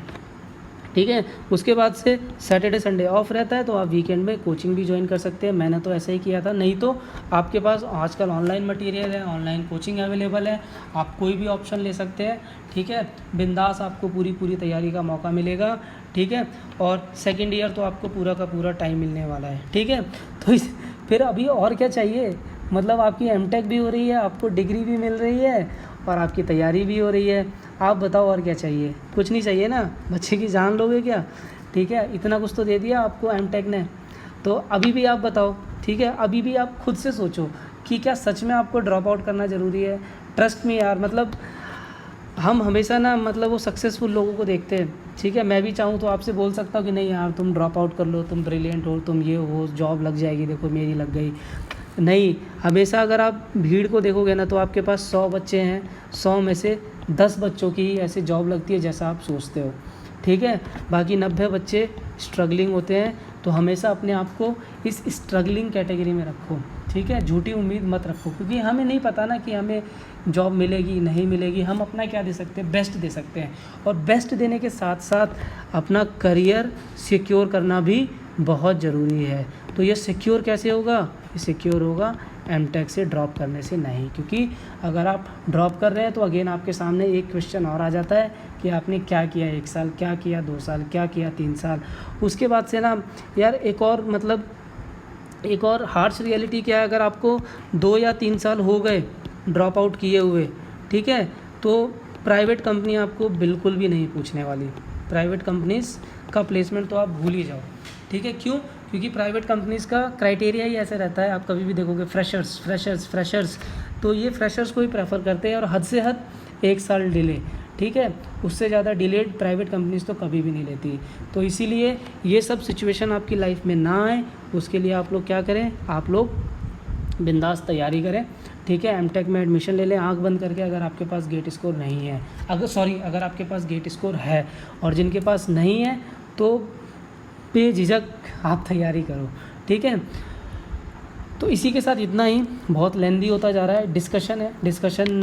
ठीक है। उसके बाद से सैटरडे संडे ऑफ रहता है, तो आप वीकेंड में कोचिंग भी ज्वाइन कर सकते हैं। मैंने तो ऐसा ही किया था, नहीं तो आपके पास आजकल ऑनलाइन मटेरियल है, ऑनलाइन कोचिंग अवेलेबल है, आप कोई भी ऑप्शन ले सकते हैं, ठीक है। बिंदास आपको पूरी तैयारी का मौका मिलेगा, ठीक है। और सेकेंड ईयर तो आपको पूरा का पूरा टाइम मिलने वाला है, ठीक है। तो फिर अभी और क्या चाहिए, मतलब आपकी एमटेक भी हो रही है, आपको डिग्री भी मिल रही है, और आपकी तैयारी भी हो रही है। आप बताओ और क्या चाहिए, कुछ नहीं चाहिए ना, बच्चे की जान लोगे क्या, ठीक है। इतना कुछ तो दे दिया आपको एमटेक ने, तो अभी भी आप बताओ, ठीक है। अभी भी आप खुद से सोचो कि क्या सच में आपको ड्रॉप आउट करना ज़रूरी है। ट्रस्ट में यार, मतलब हम हमेशा ना मतलब वो सक्सेसफुल लोगों को देखते हैं, ठीक है। मैं भी चाहूँ तो आपसे बोल सकता हूँ कि नहीं यार तुम ड्रॉप आउट कर लो, तुम ब्रिलियंट हो, तुम ये हो, जॉब लग जाएगी, देखो मेरी लग गई, नहीं, हमेशा अगर आप भीड़ को देखोगे ना तो आपके पास 100 बच्चे हैं, 100 में से 10 बच्चों की ही ऐसे जॉब लगती है जैसा आप सोचते हो, ठीक है। बाकी 90 बच्चे स्ट्रगलिंग होते हैं। तो हमेशा अपने आप को इस स्ट्रगलिंग कैटेगरी में रखो, ठीक है। झूठी उम्मीद मत रखो, क्योंकि हमें नहीं पता ना कि हमें जॉब मिलेगी नहीं मिलेगी। हम अपना क्या दे सकते हैं, बेस्ट दे सकते हैं। और बेस्ट देने के साथ साथ अपना करियर सिक्योर करना भी बहुत ज़रूरी है। तो ये सिक्योर कैसे होगा, ये सिक्योर होगा एमटेक से ड्रॉप करने से नहीं। क्योंकि अगर आप ड्रॉप कर रहे हैं तो अगेन आपके सामने एक क्वेश्चन और आ जाता है कि आपने क्या किया 1 साल, क्या किया 2 साल, क्या किया 3 साल। उसके बाद से ना यार एक और हार्श रियलिटी क्या है, अगर आपको 2 या 3 साल हो गए ड्रॉप आउट किए हुए, ठीक है, तो प्राइवेट कंपनी आपको बिल्कुल भी नहीं पूछने वाली। प्राइवेट कंपनीज़ का प्लेसमेंट तो आप भूल ही जाओ, ठीक है। क्यों? क्योंकि प्राइवेट कंपनीज़ का क्राइटेरिया ही ऐसे रहता है, आप कभी भी देखोगे फ्रेशर्स फ्रेशर्स फ्रेशर्स, तो ये फ्रेशर्स को ही प्रेफर करते हैं। और हद से हद 1 साल डिले, ठीक है, उससे ज़्यादा डिलेड प्राइवेट कंपनीज़ तो कभी भी नहीं लेती। तो इसीलिए ये सब सिचुएशन आपकी लाइफ में ना आए, उसके लिए आप लोग क्या करें, आप लोग बिंदास तैयारी करें, ठीक है। एमटेक में एडमिशन ले लें आंख बंद करके। अगर आपके पास गेट स्कोर नहीं है, अगर आपके पास गेट स्कोर है, और जिनके पास नहीं है तो बेझिझक आप तैयारी करो, ठीक है। तो इसी के साथ इतना ही, बहुत लेंदी होता जा रहा है, डिस्कशन है, डिस्कशन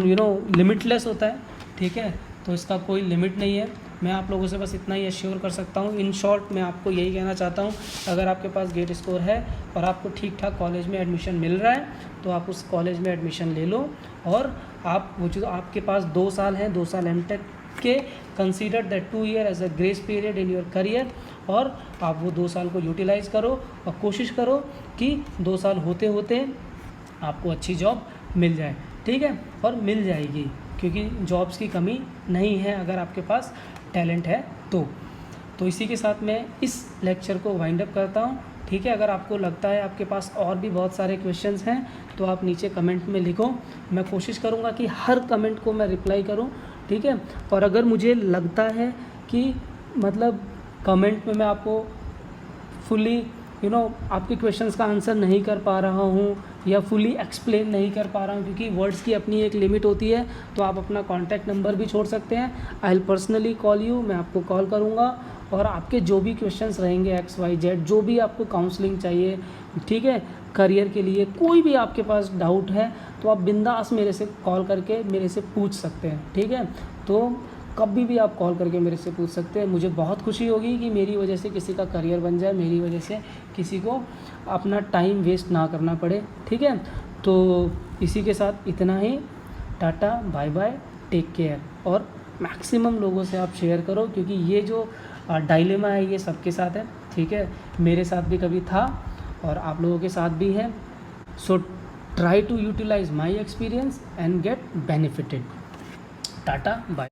लिमिटलेस होता है, ठीक है। तो इसका कोई लिमिट नहीं है। मैं आप लोगों से बस इतना ही एश्योर कर सकता हूँ। इन शॉर्ट मैं आपको यही कहना चाहता हूँ, अगर आपके पास गेट स्कोर है और आपको ठीक ठाक कॉलेज में एडमिशन मिल रहा है तो आप उस कॉलेज में एडमिशन ले लो। और आप वो जो आपके पास 2 साल हैं, 2 साल एमटेक के, consider that 2 year as a grace period in your career, और आप वो 2 साल को यूटिलाइज़ करो और कोशिश करो कि 2 साल होते होते आपको अच्छी जॉब मिल जाए, ठीक है। और मिल जाएगी, क्योंकि जॉब्स की कमी नहीं है अगर आपके पास टैलेंट है तो इसी के साथ मैं इस लेक्चर को वाइंड अप करता हूँ, ठीक है। अगर आपको लगता है आपके पास और भी बहुत सारे क्वेश्चंस हैं तो आप नीचे कमेंट में लिखो, मैं कोशिश करूँगा कि हर कमेंट को मैं रिप्लाई करूँ, ठीक है। और अगर मुझे लगता है कि मतलब कमेंट में मैं आपको फुली आपके क्वेश्चंस का आंसर नहीं कर पा रहा हूँ या फुली एक्सप्लेन नहीं कर पा रहा हूँ, क्योंकि वर्ड्स की अपनी एक लिमिट होती है, तो आप अपना कॉन्टैक्ट नंबर भी छोड़ सकते हैं। I will personally call you, मैं आपको कॉल करूँगा और आपके जो भी क्वेश्चंस रहेंगे XYZ, जो भी आपको काउंसलिंग चाहिए, ठीक है, करियर के लिए कोई भी आपके पास डाउट है तो आप बिंदास मेरे से कॉल करके मेरे से पूछ सकते हैं, ठीक है। तो कभी भी आप कॉल करके मेरे से पूछ सकते हैं। मुझे बहुत खुशी होगी कि मेरी वजह से किसी का करियर बन जाए, मेरी वजह से किसी को अपना टाइम वेस्ट ना करना पड़े, ठीक है। तो इसी के साथ इतना ही, tata bye bye, take care. और मैक्सिमम लोगों से आप शेयर करो, क्योंकि ये जो डायलेमा है ये सबके साथ है, ठीक है। मेरे साथ भी कभी था और आप लोगों के साथ भी है। So try to utilize my experience and get benefited. Tata bye.